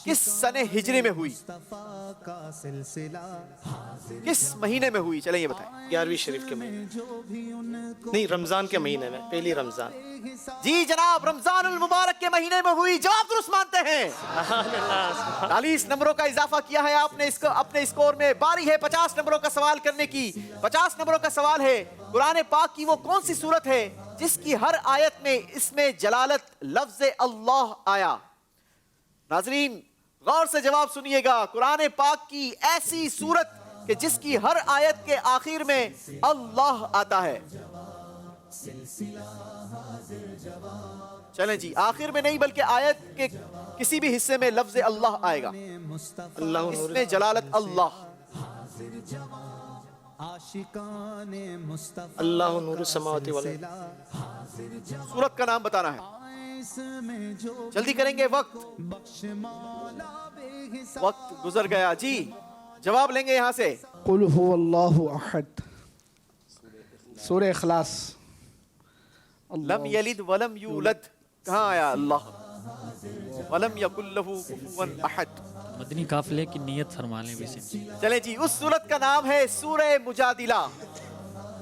کس سنہ ہجری میں ہوئی؟ کس مہینے میں ہوئی؟ چلیں یہ بتائیں. 11ویں شریف کے مہینے، نہیں رمضان کے مہینے میں، پہلی رمضان. جی جناب، رمضان المبارک کے مہینے میں ہوئی. جواب درست مانتے ہیں. 40 نمبروں کا اضافہ کیا ہے آپ نے اپنے اسکور میں. باری ہے 50 نمبروں کا سوال کرنے کی. 50 نمبروں کا سوال ہے، قرآن پاک کی وہ کون سی سورت ہے جس کی ہر آیت میں اس میں جلالت لفظ اللہ آیا؟ ناظرین غور سے جواب سنیے گا. قرآن پاک کی ایسی سورت کہ جس کی ہر آیت کے آخر میں اللہ آتا ہے. چلیں جی، آخر میں نہیں بلکہ آیت کے کسی بھی حصے میں لفظ اللہ آئے گا. اس میں جلالت اللہ. اللہ نور السماوات والارض. سورت کا نام بتانا ہے. جلدی کریں گے، وقت گزر گیا. جی جواب لیں گے یہاں سے. قل هو اللہ احد، سورہ اخلاص. لم یلد ولم یولد، کہاں آیا اللہ؟ ولم یکن لہ کفوا احد. مدنی قافلے کی نیت فرما لیں بھی سے. چلیں جی، اس سورت کا نام ہے سورہ مجادلہ.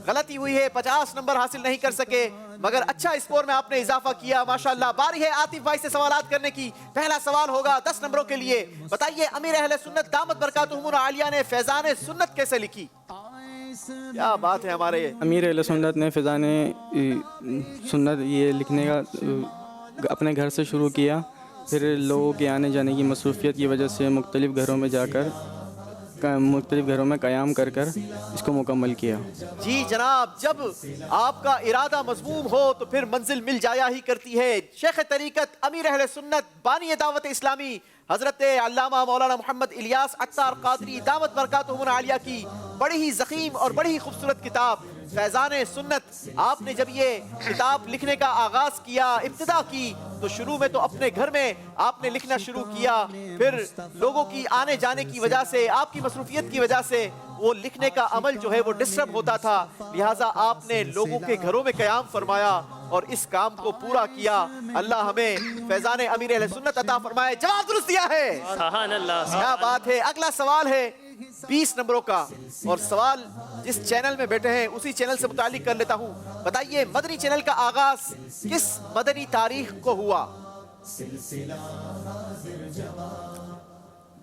غلطی ہوئی ہے، 50 نمبر حاصل نہیں کر سکے، مگر اچھا اسکور میں آپ نے اضافہ کیا ماشاءاللہ. باری ہے عاطف بھائی سے سوالات کرنے کی. پہلا سوال ہوگا 10 نمبروں کے لیے. بتائیے امیر اہل سنت دامت برکاتہم العالیہ نے فیضان سنت کیسے لکھی؟ کیا بات ہے. ہمارے امیر اہل سنت نے فیضان سنت یہ لکھنے کا اپنے گھر سے شروع کیا، پھر لوگوں کے آنے جانے کی مصروفیت کی وجہ سے مختلف گھروں میں جا کر مختلف گھروں میں قیام کر اس کو مکمل کیا. جی جناب، جب آپ کا ارادہ مضموم ہو تو پھر منزل مل جایا ہی کرتی ہے. شیخ طریقت امیر اہل سنت بانی دعوت اسلامی حضرت علامہ مولانا محمد الیاس عطار قادری دعوت برکاتہم العالیہ کی بڑی ہی ضخیم اور بڑی ہی خوبصورت کتاب فیضان سنت. آپ نے جب یہ کتاب لکھنے کا آغاز کیا، ابتدا کی، تو شروع میں تو اپنے گھر میں آپ نے لکھنا شروع کیا. پھر لوگوں کی آنے جانے کی وجہ سے، آپ کی مصروفیت کی وجہ سے وہ لکھنے کا عمل جو ہے وہ ڈسٹرب ہوتا تھا. لہٰذا آپ نے لوگوں کے گھروں میں قیام فرمایا اور اس کام کو پورا کیا. اللہ ہمیں فیضان امیر اہل سنت عطا فرمائے. جواب درست دیا ہے. کیا بات ہے. اگلا سوال ہے 20 نمبروں کا، اور سوال جس چینل میں بیٹھے ہیں اسی چینل سے متعلق کر لیتا ہوں. بتائیے مدنی چینل کا آغاز کس مدنی تاریخ کو ہوا؟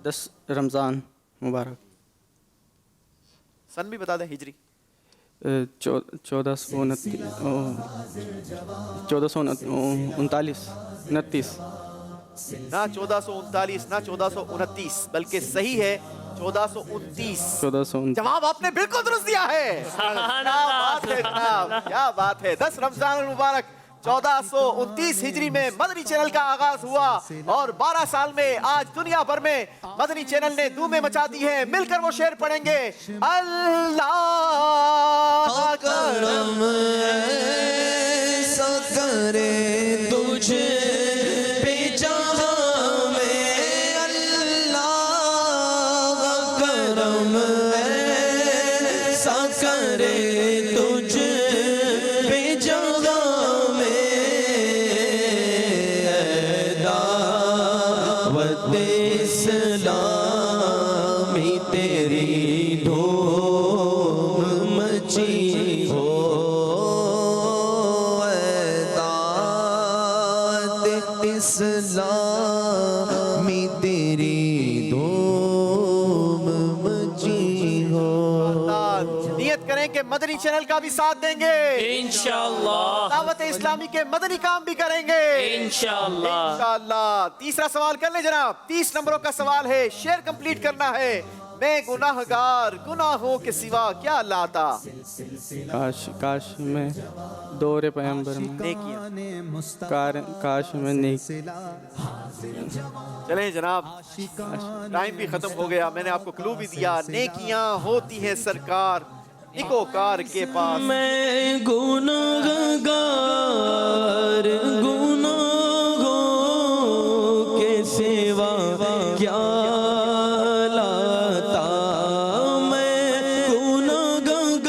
10 رمضان مبارک. سن بھی بتا دیں. ہجری 1439 نہ 1439 نہ 1429 بلکہ صحیح ہے 1429. جواب آپ نے بالکل درست دیا ہے. کیا بات ہے جناب، کیا بات ہے. 10 رمضان المبارک 1429 ہجری میں مدنی چینل کا آغاز ہوا، اور 12 سال میں آج دنیا بھر میں مدنی چینل نے دھومیں مچا دی ہیں. مل کر وہ شعر پڑھیں گے. اللہ کرم ایسا کرے تجھ پہ جہاں میں، اللہ کرم ایسا کرے تجھ پہ جہاں میں، دعوت اسلامی تیری دھوم مچی ہو، دعوت اسلامی تیری دھوم مچی ہو. نیت کریں کہ مدنی چینل کا بھی ساتھ دیں گے انشاءاللہ. دعوت اسلامی کے مدنی کام بھی کریں گے انشاءاللہ. انشاءاللہ. تیسرا سوال کر لیں جناب. 30 نمبروں کا سوال ہے. شعر کمپلیٹ کرنا ہے. میں گناہگار گناہوں کے سوا کیا لاتا، کاش میں دور پیغمبر میں کاش میں نیک. چلیں جناب، ٹائم بھی ختم ہو گیا. میں نے آپ کو کلو بھی دیا. نیکیاں ہوتی ہیں سرکار نیکوکار کے پاس. میں گناہگار گناہوں کے سوا کیا لاتا، میں گناہگار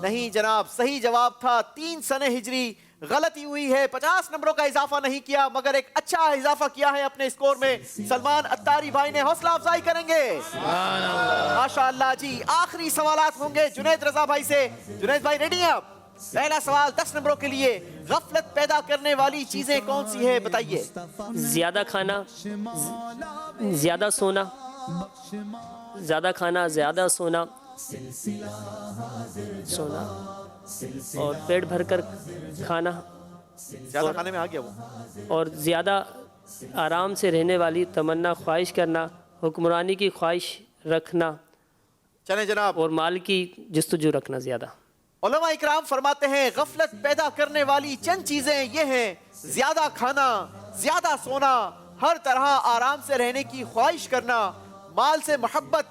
نہیں جناب، صحیح جواب تھا 3 سنہ ہجری، غلطی ہوئی ہے، 50 نمبروں کا اضافہ نہیں کیا مگر ایک اچھا اضافہ کیا ہے اپنے اسکور میں۔ سلمان اتاری بھائی نے حوصلہ افزائی کریں گے ماشاءاللہ جی۔ آخری سوالات ہوں گے جنید رضا بھائی سے۔ جنید بھائی ریڈی ہیں آپ؟ پہلا سوال 10 نمبروں کے لیے، غفلت پیدا کرنے والی چیزیں کون سی ہے بتائیے؟ زیادہ کھانا، زیادہ سونا، زیادہ کھانا، زیادہ سونا، سونا اور پیٹ بھر کر کھانا، زیادہ کھانے میں آ گیا وہ، اور زیادہ آرام سے رہنے والی تمنا، خواہش کرنا، حکمرانی کی خواہش رکھنا، چلیں جناب، اور مال کی جستجو رکھنا زیادہ۔ علماء اکرام فرماتے ہیں غفلت پیدا کرنے والی چند چیزیں یہ ہیں: زیادہ کھانا، زیادہ سونا، ہر طرح آرام سے رہنے کی خواہش کرنا، مال سے محبت،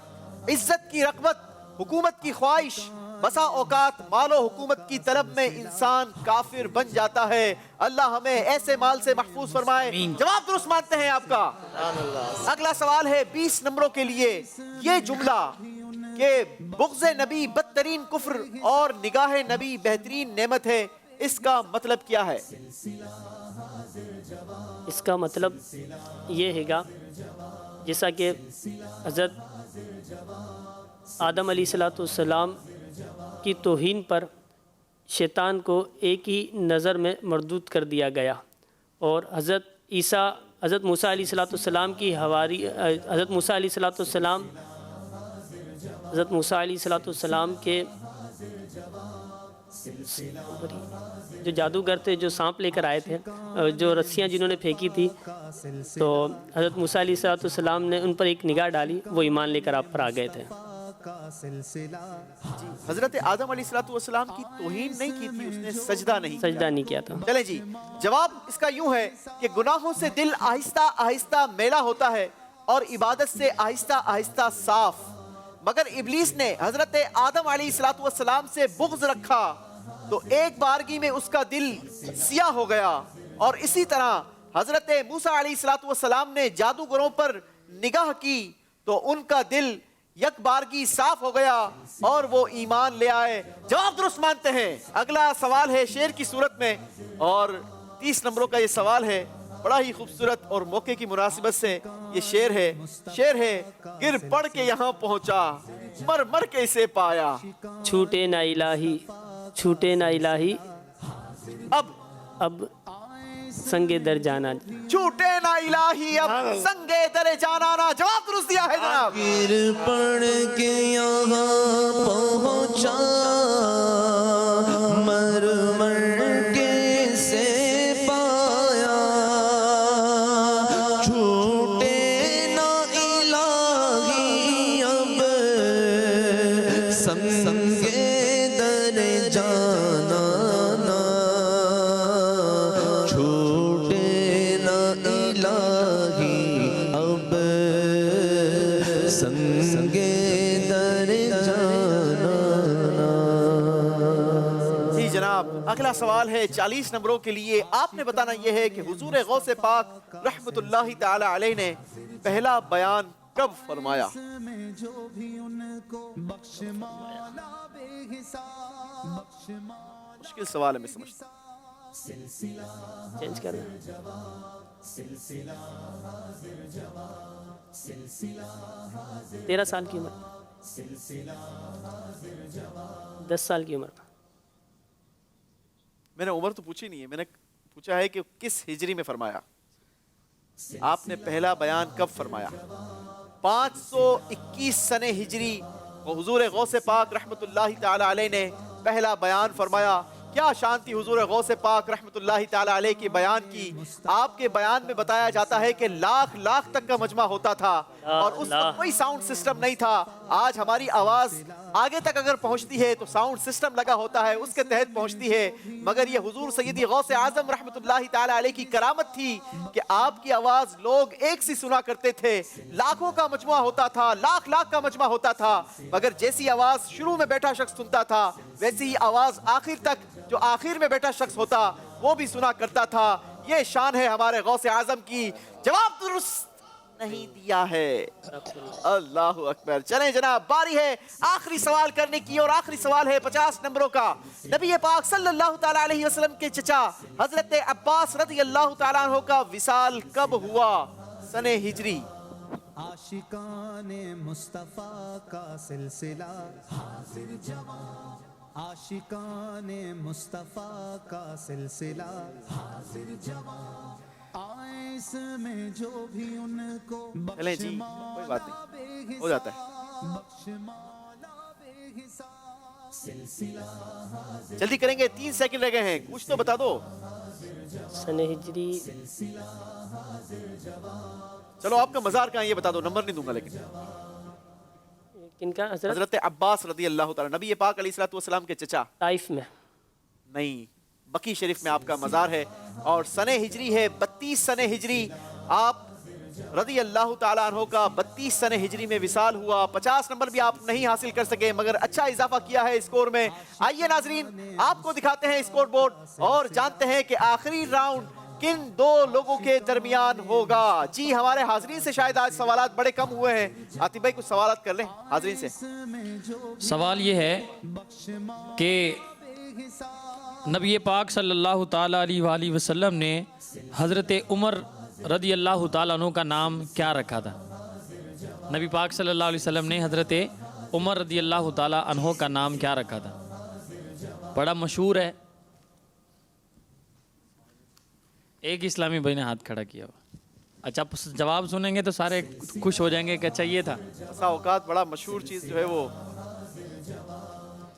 عزت کی رغبت، حکومت کی خواہش۔ بسا اوقات مال و حکومت کی طلب میں انسان کافر بن جاتا ہے، اللہ ہمیں ایسے مال سے محفوظ فرمائے۔ جواب درست مانتے ہیں آپ کا؟ اگلا سوال ہے 20 نمبروں کے لیے، یہ جملہ کہ بغض نبی بدترین کفر اور نگاہ نبی بہترین نعمت ہے، اس کا مطلب کیا ہے؟ اس کا مطلب یہ ہے گا جیسا کہ حضرت آدم علیہ السلام کی توہین پر شیطان کو ایک ہی نظر میں مردود کر دیا گیا، اور حضرت موسیٰ علیہ السلام کی حواری، حضرت موسیٰ علیہ السلام کے جو جادوگر تھے، جو سانپ لے کر آئے تھے، جو رسیاں جنہوں نے پھینکی تھی، تو حضرت موسیٰ علیہ السلام نے ان پر ایک نگاہ ڈالی، وہ ایمان لے کر آپ پر آ گئے تھے۔ حضرت آدم علیہ السلام کی توہین نہیں کی تھی، اس نے سجدہ نہیں کیا تھا۔ چلیں جی، جواب اس کا یوں ہے کہ گناہوں سے دل آہستہ آہستہ میلا ہوتا ہے اور عبادت سے آہستہ آہستہ صاف، مگر ابلیس نے حضرت آدم علیہ السلام سے بغض رکھا تو ایک بارگی میں اس کا دل سیاہ ہو گیا، اور اسی طرح حضرت موسیٰ علیہ السلام نے جادوگروں پر نگاہ کی تو ان کا دل یک بارگی صاف ہو گیا اور وہ ایمان لے آئے۔ جواب درست مانتے ہیں۔ اگلا سوال ہے شعر کی صورت میں، اور 30 نمبروں کا یہ سوال ہے، بڑا ہی خوبصورت اور موقع کی مناسبت سے یہ شعر ہے: گر پڑ کے یہاں پہنچا، مر مر کے اسے پایا، چھوٹے نہ الہی، چھوٹے نہ الہی، اب سنگے در جانا، چھوٹے نہ الہی اب سنگے در جانا نا۔ جواب درست دیا ہے جناب۔ گر پڑ کے یہاں پہنچا، مر مر کے سے پایا، چھوٹے نہ الہی اب سنگے در جانا نا، چھوٹے نہ الہی اب سنگے در جانا نا۔ جی جناب، اگلا سوال ہے 40 نمبروں کے لیے، آپ نے بتانا یہ ہے کہ حضور غوث پاک رحمت اللہ تعالی علیہ نے پہلا بیان کب فرمایا؟ مشکل سوال ہے، میں سمجھتا ہوں۔ چینج کرنا۔ 13 سال کی عمر، 10 سال کی عمر۔ میں نے عمر تو پوچھی نہیں ہے، میں نے پوچھا ہے کہ کس ہجری میں فرمایا، آپ نے پہلا بیان کب فرمایا؟ 521 سنہ ہجری کو حضور غوث پاک رحمت اللہ تعالی علیہ نے پہلا بیان فرمایا۔ کیا شان تھی حضور غوث پاک رحمت اللہ تعالی علیہ کے بیان کی؟ آپ کے بیان میں بتایا جاتا ہے کہ لاکھ تک کا مجمع ہوتا تھا، اور اس وقت کوئی ساؤنڈ سسٹم نہیں تھا۔ آج ہماری آواز آگے تک اگر پہنچتی ہے تو ساؤنڈ سسٹم لگا ہوتا ہے، اس کے تحت پہنچتی ہے، مگر یہ حضور سیدی غوث اعظم رحمت اللہ تعالی علیہ کی کرامت تھی کہ آپ کی آواز لوگ ایک سی سنا کرتے تھے۔ لاکھوں کا مجمع ہوتا تھا، لاکھ کا مجمع ہوتا تھا، مگر جیسی آواز شروع میں بیٹھا شخص سنتا تھا ویسی ہی آواز آخر تک جو آخر میں بیٹھا شخص ہوتا وہ بھی سنا کرتا تھا. یہ شان ہے ہمارے غوث اعظم کی. جواب درست نہیں دیا ہے. اللہ اکبر. چلیں جناب, باری ہے آخری سوال کرنے کی, اور آخری سوال ہے 50 نمبروں کا. نبی پاک صلی اللہ تعالیٰ علیہ وسلم کے چچا حضرت عباس رضی اللہ تعالیٰ عنہ کا وصال کب ہوا؟ سن ہجری. عاشقان مصطفیٰ کا سلسلہ حاضر جواب. عاشقان مصطفیٰ کا سلسلہ حاضر جواب. آئے اس میں جو بھی ان کو چلیں جی, کوئی بات نہیں, ہو جاتا ہے. بخش مولا بے حساب. سلسلہ جلدی کریں گے, 3 سیکنڈ رہ گئے ہیں, کچھ تو بتا دو. سن ہجری. چلو آپ کا مزار کہاں یہ بتا دو, نمبر نہیں دوں گا. لیکن کن کا؟ حضرت عباس رضی اللہ تعالیٰ, نبی پاک علیہ الصلوۃ والسلام کے چچا. طائف میں نہیں, بقی شریف میں آپ کا مزار ہے, اور سن ہجری ہے 32 سن ہجری. آپ رضی اللہ تعالیٰ عنہ کا 32 سن ہجری میں وصال ہوا. 50 نمبر بھی آپ نہیں حاصل کر سکے, مگر اچھا اضافہ کیا ہے اسکور میں. آئیے ناظرین, آپ کو دکھاتے ہیں اسکور بورڈ, اور جانتے ہیں کہ آخری راؤنڈ کن 2 لوگوں کے درمیان ہوگا. جی, ہمارے حاضرین سے شاید آج سوالات بڑے کم ہوئے ہیں. عاطف بھائی کچھ سوالات کر لیں حاضرین سے. سوال یہ ہے کہ نبی پاک صلی اللہ تعالیٰ علیہ وآلہ وسلم نے حضرت عمر رضی اللہ تعالیٰ عنہ کا نام کیا رکھا تھا؟ نبی پاک صلی اللہ علیہ وسلم نے حضرت عمر رضی اللہ تعالیٰ عنہ کا نام کیا رکھا تھا؟ بڑا مشہور ہے. ایک اسلامی بھائی نے ہاتھ کھڑا کیا ہوا. اچھا, جواب سنیں گے تو سارے خوش ہو جائیں گے کہ اچھا یہ تھا. ایسا اوقات بڑا مشہور چیز جو ہے وہ.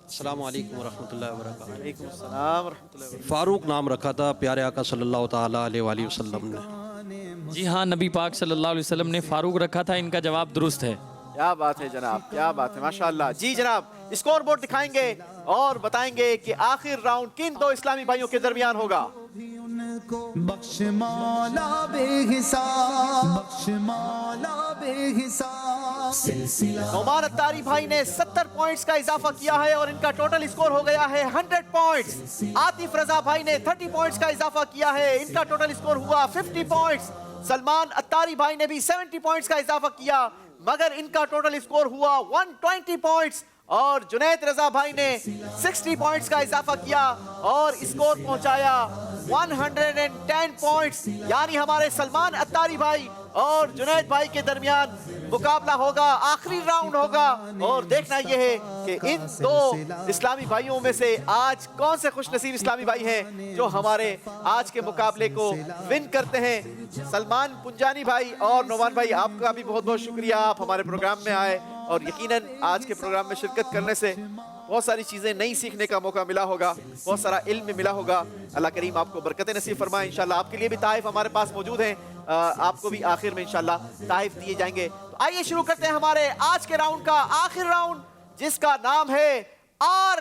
السلام علیکم ورحمۃ اللہ وبرکاتہ. وعلیکم السلام ورحمۃ اللہ وبرکاتہ. فاروق نام رکھا تھا پیارے آقا صلی اللہ تعالیٰ علیہ وآلہ وسلم نے. جی ہاں, نبی پاک صلی اللہ علیہ وسلم نے فاروق رکھا تھا. ان کا جواب درست ہے. کیا بات ہے جناب, کیا بات ہے, ماشاءاللہ. جی جناب, اسکور بورڈ دکھائیں گے اور بتائیں گے کہ آخر راؤنڈ کن 2 اسلامی بھائیوں کے درمیان ہوگا. بخش مولا بے حساب. بخش مولا بے حساب. سلسلہ نعمان اتاری بھائی نے 70 پوائنٹس کا اضافہ کیا ہے, اور ان کا ٹوٹل اسکور ہو گیا ہے 100 پوائنٹس. عاطف رضا بھائی نے 30 پوائنٹس کا اضافہ کیا ہے, ان کا ٹوٹل اسکور ہوا 50 پوائنٹس. سلمان اتاری بھائی نے بھی 70 پوائنٹس کا اضافہ کیا, مگر ان کا ٹوٹل اسکور ہوا 120 پوائنٹس. اور جنید رضا بھائی نے 60 پوائنٹس کا اضافہ کیا اور اسکور پہنچایا 110 پوائنٹس. یعنی ہمارے سلمان اتاری بھائی اور جنید بھائی کے درمیان مقابلہ ہوگا, آخری راؤنڈ ہوگا, اور دیکھنا یہ ہے کہ ان 2 اسلامی بھائیوں میں سے آج کون سے خوش نصیب اسلامی بھائی ہیں جو ہمارے آج کے مقابلے کو ون کرتے ہیں. سلمان پنجانی بھائی اور نعمان بھائی, آپ کا بھی بہت بہت شکریہ, آپ ہمارے پروگرام میں آئے, اور یقیناً آج کے پروگرام میں شرکت کرنے سے بہت ساری چیزیں نئی سیکھنے کا موقع ملا ہوگا, بہت سارا علم ملا ہوگا. اللہ کریم آپ کو برکتیں نصیب فرمائے. انشاءاللہ آپ کے لیے بھی تحائف ہمارے پاس موجود ہیں, آپ کو بھی آخر میں انشاءاللہ تحائف دیے جائیں گے. تو آئیے شروع کرتے ہیں ہمارے آج کے راؤنڈ کا آخر راؤنڈ, جس کا نام ہے آر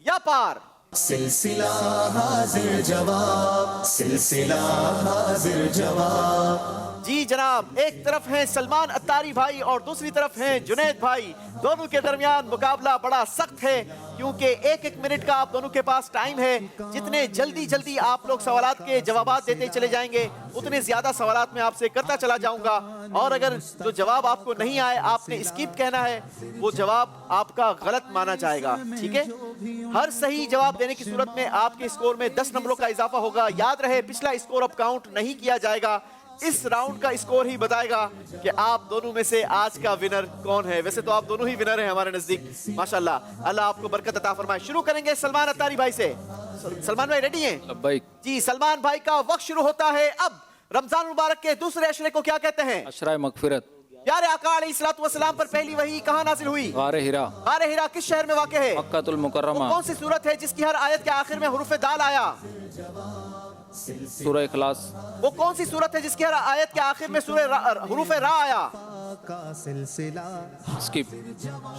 یا پار. سلسلہ حاضر جواب. سلسلہ حاضر جواب. جی جناب, ایک طرف ہیں سلمان اتاری بھائی اور دوسری طرف ہیں جنید بھائی. دونوں کے درمیان مقابلہ بڑا سخت ہے, کیونکہ 1-1 منٹ کا آپ دونوں کے پاس ٹائم ہے. جتنے جلدی آپ لوگ سوالات کے جوابات دیتے چلے جائیں گے, اتنے زیادہ سوالات میں آپ سے کرتا چلا جاؤں گا. اور اگر جو جواب آپ کو نہیں آئے, آپ نے اسکپ کہنا ہے, وہ جواب آپ کا غلط مانا جائے گا. ٹھیک ہے, ہر صحیح جواب دینے کی صورت میں آپ کے اسکور میں 10 نمبروں کا اضافہ ہوگا. یاد رہے, پچھلا اسکور اب کاؤنٹ نہیں کیا جائے گا, اس راؤنڈ کا اسکور ہی بتائے گا کہ آپ دونوں میں سے آج کا ونر کون ہے. ویسے تو آپ دونوں ہی ونر ہیں ہمارے نزدیک, ماشاءاللہ. اللہ آپ کو برکت عطا فرمائے. شروع کریں گے سلمان اتاری بھائی سے. سلمان بھائی ریڈی ہیں؟ جی, سلمان بھائی کا وقت شروع ہوتا ہے اب. رمضان مبارک کے دوسرے عشرے کو کیا کہتے ہیں؟ عشرہ مغفرت. پیارے آقا علیہ الصلوۃ والسلام پر پہلی وحی کہاں نازل ہوئی؟ غار حرا. غار حرا کس شہر میں واقع ہے؟ مکہ المکرمہ. کون سی سورت ہے جس کی ہر آیت کے آخر میں حروف دال آیا؟ سورہ اخلاص. وہ کون سی سورت ہے جس کی ہر آیت کے آخر میں حروف را آیا؟ اسکپ.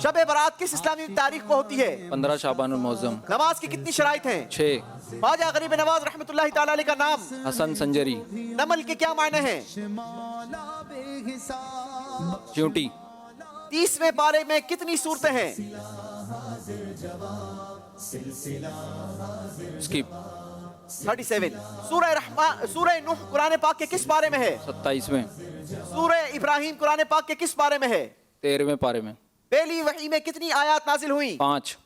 شب برات کس اسلامی تاریخ کو ہوتی ہے؟ 15 شعبان المعظم. نماز کی کتنی شرائط ہیں؟ 6. خواجہ غریب نواز رحمۃ اللہ تعالی علیہ کا نام؟ حسن سنجری. نمل کے کیا معنی ہیں؟ چیونٹی. 30ویں پارے میں کتنی صورتیں ہیں؟ اسکپ. 37. سورہ نوح قرآن پاک کے کس پارے میں ہے؟ 27ویں. سورہ ابراہیم قرآن پاک کے کس پارے میں ہے؟ 13ویں پارے میں. پہلی وحی میں کتنی آیات نازل ہوئیں؟ 5.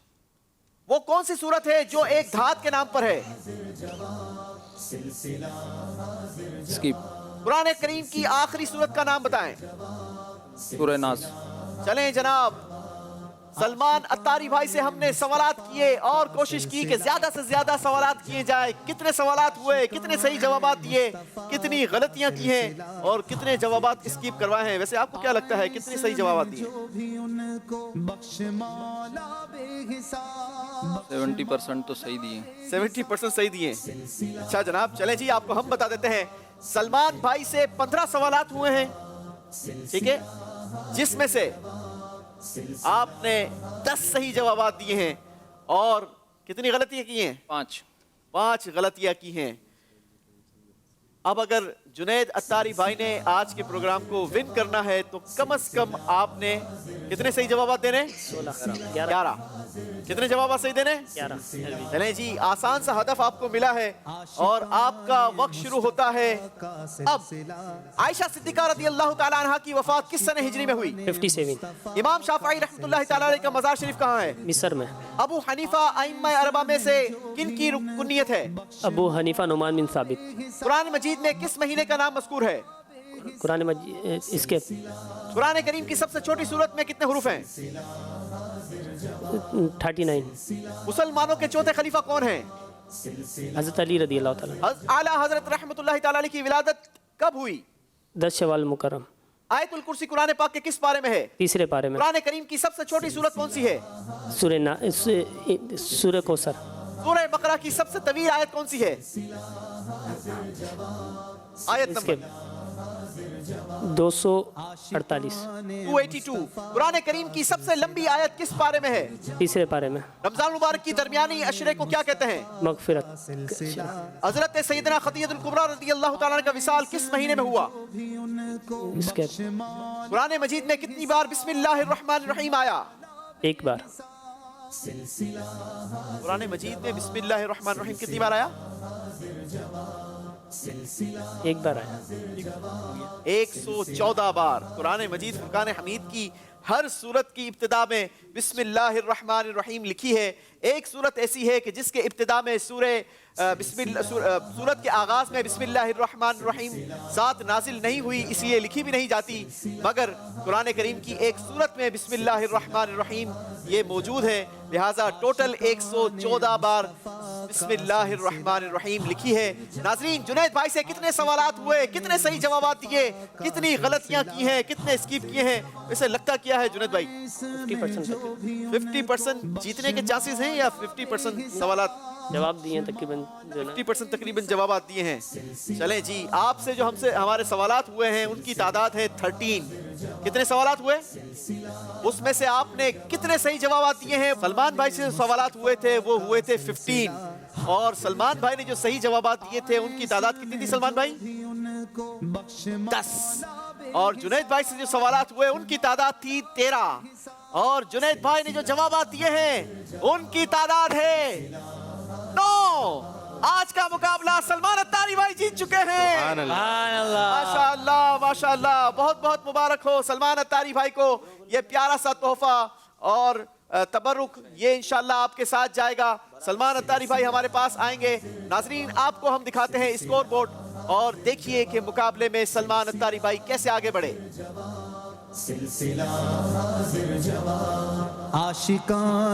وہ کون سی سورت ہے جو ایک دھات کے نام پر ہے؟ اسکیپ. قرآن کریم کی آخری سورت کا نام بتائیں. سورہ ناس. چلیں جناب، سلمان اتاری بھائی سے ہم نے سوالات کیے اور کوشش کی کہ زیادہ سے زیادہ سوالات کیے جائے. کتنے سوالات ہوئے، کتنے صحیح جوابات دیے، کتنی غلطیاں کی ہیں اور کتنے جوابات اسکیپ کروائے ہیں. ویسے آپ کو کیا لگتا ہے کتنی صحیح جوابات دیے؟ 70% تو صحیح دیے. 70% صحیح دیے. اچھا جناب، چلیں جی آپ کو ہم بتا دیتے ہیں. سلمان بھائی سے 15 سوالات ہوئے ہیں، ٹھیک ہے، جس میں سے آپ نے 10 صحیح جوابات دیے ہیں اور کتنی غلطیاں کی ہیں؟ 5 غلطیاں کی ہیں. اب اگر جنید اتاری بھائی نے آج کے پروگرام کو ون کرنا ہے تو کم از کم آپ نے کتنے صحیح جوابات دینے؟ 11. کتنے جوابات صحیح دینے؟ 11. چلیں جی، آسان سا ہدف آپ کو ملا ہے اور آپ کا وقت شروع ہوتا ہے اب. عائشہ صدیقہ رضی اللہ تعالیٰ عنہ کی وفات کس سنہ ہجری میں ہوئی؟ 57. امام شافعی رحمۃ اللہ تعالیٰ علیہ کا مزار شریف کہاں ہے؟ مصر میں. ابو حنیفہ ائمہ اربعہ میں سے کن کی کنیت ہے؟ ابو حنیفہ نعمان بن ثابت. قرآن مجید میں کس مہینے کا نام مذکور ہے؟ قرآن مجید اس کے قرآن کریم کی سب سے چھوٹی سورت میں کتنے حروف ہیں؟ 39. مسلمانوں کے چوتھے خلیفہ کون ہیں؟ حضرت علی رضی اللہ تعالیٰ. اعلیٰ حضرت رحمۃ اللہ تعالیٰ علیہ کی ولادت کب ہوئی؟ 10 شوال مکرم. آیت الکرسی قرآن پاک کے کس پارے میں ہے؟ 3 پارے میں. قرآن کریم کی سب سے چھوٹی سورت کون سی ہے؟ سورہ کوثر. سورہ بقرہ کی سب سے طویل آیت کون سی ہے؟ آیت نمبر 248. 282. قرآن کریم کی سب سے لمبی آیت کس پارے میں ہے؟ 3 پارے میں. رمضان مبارک کی درمیانی عشرے کو کیا کہتے ہیں؟ مغفرت. حضرت سیدنا خدیجہ الکبریٰ رضی اللہ تعالیٰ عنہ کا وصال کس مہینے میں ہوا؟ اس کے قرآن مجید میں کتنی بار بسم اللہ الرحمن الرحیم آیا؟ 1 بار. قرآن مجید میں بسم اللہ الرحمن الرحیم کتنی بار آیا؟ 1 بار آیا. 114 بار. قرآن مجید فرقان حمید کی ہر سورت کی ابتدا میں بسم اللہ الرحمن الرحیم لکھی ہے. ایک سورت ایسی ہے کہ جس کے ابتدا میں سورت کے آغاز میں بسم اللہ الرحمن الرحیم ذات نازل نہیں ہوئی، اس لیے لکھی بھی نہیں جاتی، مگر قرآن کریم کی ایک سورت میں بسم اللہ الرحمن الرحیم یہ موجود ہے. لہٰذا ٹوٹل 114 بار بسم اللہ الرحمن الرحیم لکھی ہے. ناظرین، جنید بھائی سے کتنے سوالات ہوئے، کتنے صحیح جوابات دیے، کتنی غلطیاں کی ہیں، کتنے اسکیپ کیے ہیں؟ ویسے لگتا کیا ہے جنید بھائی؟ 50% جیتنے کے چانسز ہیں یا 50% سوالات جواب دیے تقریباً 50% تقریباً جوابات دیے ہیں؟ چلیں جی، آپ سے جو ہمارے سوالات ہوئے ہیں ان کی تعداد ہے 13. کتنے سوالات ہوئے؟ اس میں سے آپ نے کتنے صحیح جوابات دیے ہیں؟ سلمان بھائی سے سوالات ہوئے تھے وہ ہوئے تھے 15، اور سلمان بھائی نے جو صحیح جوابات دیے تھے ان کی تعداد کتنی تھی سلمان بھائی؟ 10. اور جنید بھائی سے جو سوالات ہوئے ان کی تعداد تھی 13، اور جنید بھائی نے جو جوابات دیے ہیں ان کی تعداد ہے 9. آج کا مقابلہ سلمان اتاری بھائی جیت چکے ہیں. ماشاءاللہ ماشاءاللہ، بہت بہت مبارک ہو سلمان اتاری بھائی کو. یہ پیارا سا تحفہ اور تبرک یہ انشاءاللہ آپ کے ساتھ جائے گا. سلمان اتاری بھائی ہمارے پاس آئیں گے. ناظرین، آپ کو ہم دکھاتے ہیں اسکور بورڈ اور دیکھیے کہ مقابلے میں سلمان اتاری بھائی کیسے آگے بڑھے.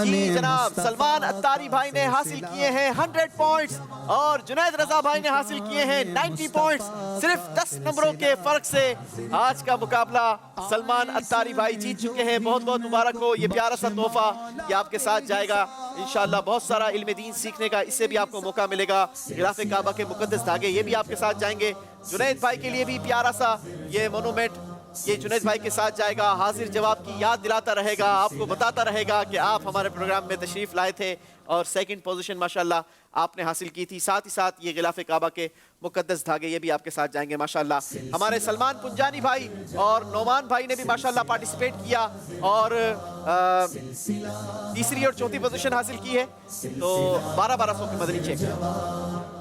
جی جناب، سلمان اتاری بھائی نے حاصل کیے ہیں 100 پوائنٹس اور جنید رضا بھائی نے حاصل کیے ہیں 90 پوائنٹس. صرف 10 نمبروں کے فرق سے آج کا مقابلہ سلمان اتاری بھائی جیت چکے ہیں. بہت بہت مبارک ہو. یہ پیارا سا تحفہ یہ آپ کے ساتھ جائے گا انشاءاللہ. بہت سارا علم دین سیکھنے کا اس سے بھی آپ کو موقع ملے گا. غلاف کعبہ کے مقدس دھاگے یہ بھی آپ کے ساتھ جائیں گے. جنید بھائی کے لیے بھی پیارا سا یہ مونومنٹ یہ جنید بھائی کے ساتھ جائے گا. حاضر جواب کی یاد دلاتا رہے گا، آپ کو بتاتا رہے گا کہ آپ ہمارے پروگرام میں تشریف لائے تھے اور 2nd پوزیشن ماشاءاللہ آپ نے حاصل کی تھی. ساتھ ہی ساتھ یہ غلاف کعبہ کے مقدس دھاگے یہ بھی آپ کے ساتھ جائیں گے ماشاءاللہ. ہمارے سلمان پنجانی بھائی اور نعمان بھائی نے بھی ماشاءاللہ پارٹیسپیٹ کیا اور 3ری اور 4تھی پوزیشن حاصل کی ہے. تو 1200 کی مدنی چیک.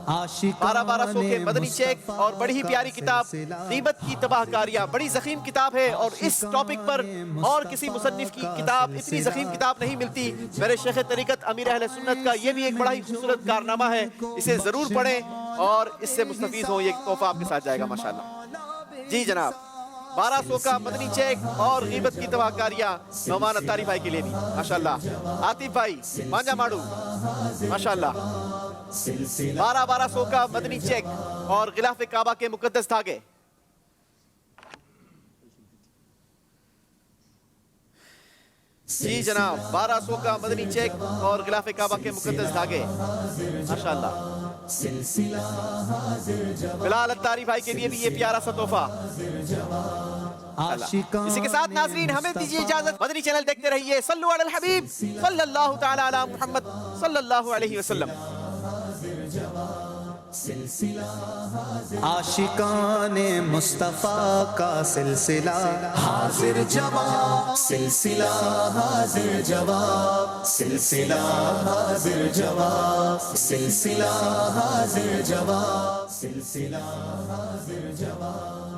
1200 کے مدنی چیک اور بڑی ہی پیاری کتاب غیبت کی تباہ کاریاں، بڑی ضخیم کتاب ہے اور اس ٹاپک پر اور کسی مصنف کی کتاب اتنی ضخیم کتاب نہیں ملتی. میرے شیخ طریقت امیر اہل سنت کا یہ بھی ایک بڑا ہی خوبصورت کارنامہ ہے، اسے ضرور پڑھیں اور اس سے مستفید ہوں. یہ تحفہ آپ کے ساتھ جائے گا ماشاءاللہ. جی جناب 1200 کا مدنی چیک اور غیبت کی تباہ کاریاں نعمان اتاری بھائی کے لیے بھی ماشاءاللہ. عاطف بھائی مانجا ماڑو ماشاءاللہ. 1200 کا مدنی چیک اور غلاف کعبہ کے مقدس دھاگے. جی جناب 1200 کا مدنی چیک اور غلاف کعبہ کے مقدس دھاگے ماشاءاللہ. بلال اتاری بھائی کے لیے بھی یہ پیارا سا تحفہ. اسی کے ساتھ ناظرین ہمیں دیجیے اجازت. مدنی چینل دیکھتے رہیے. صلو علی الحبیب صلی اللہ تعالی علی محمد صلی اللہ علیہ وسلم. عاشقان مصطفیٰ کا سلسلہ حاضر جواب، سلسلہ حاضر جواب، سلسلہ حاضر جواب، سلسلہ حاضر جواب، سلسلہ حاضر جواب.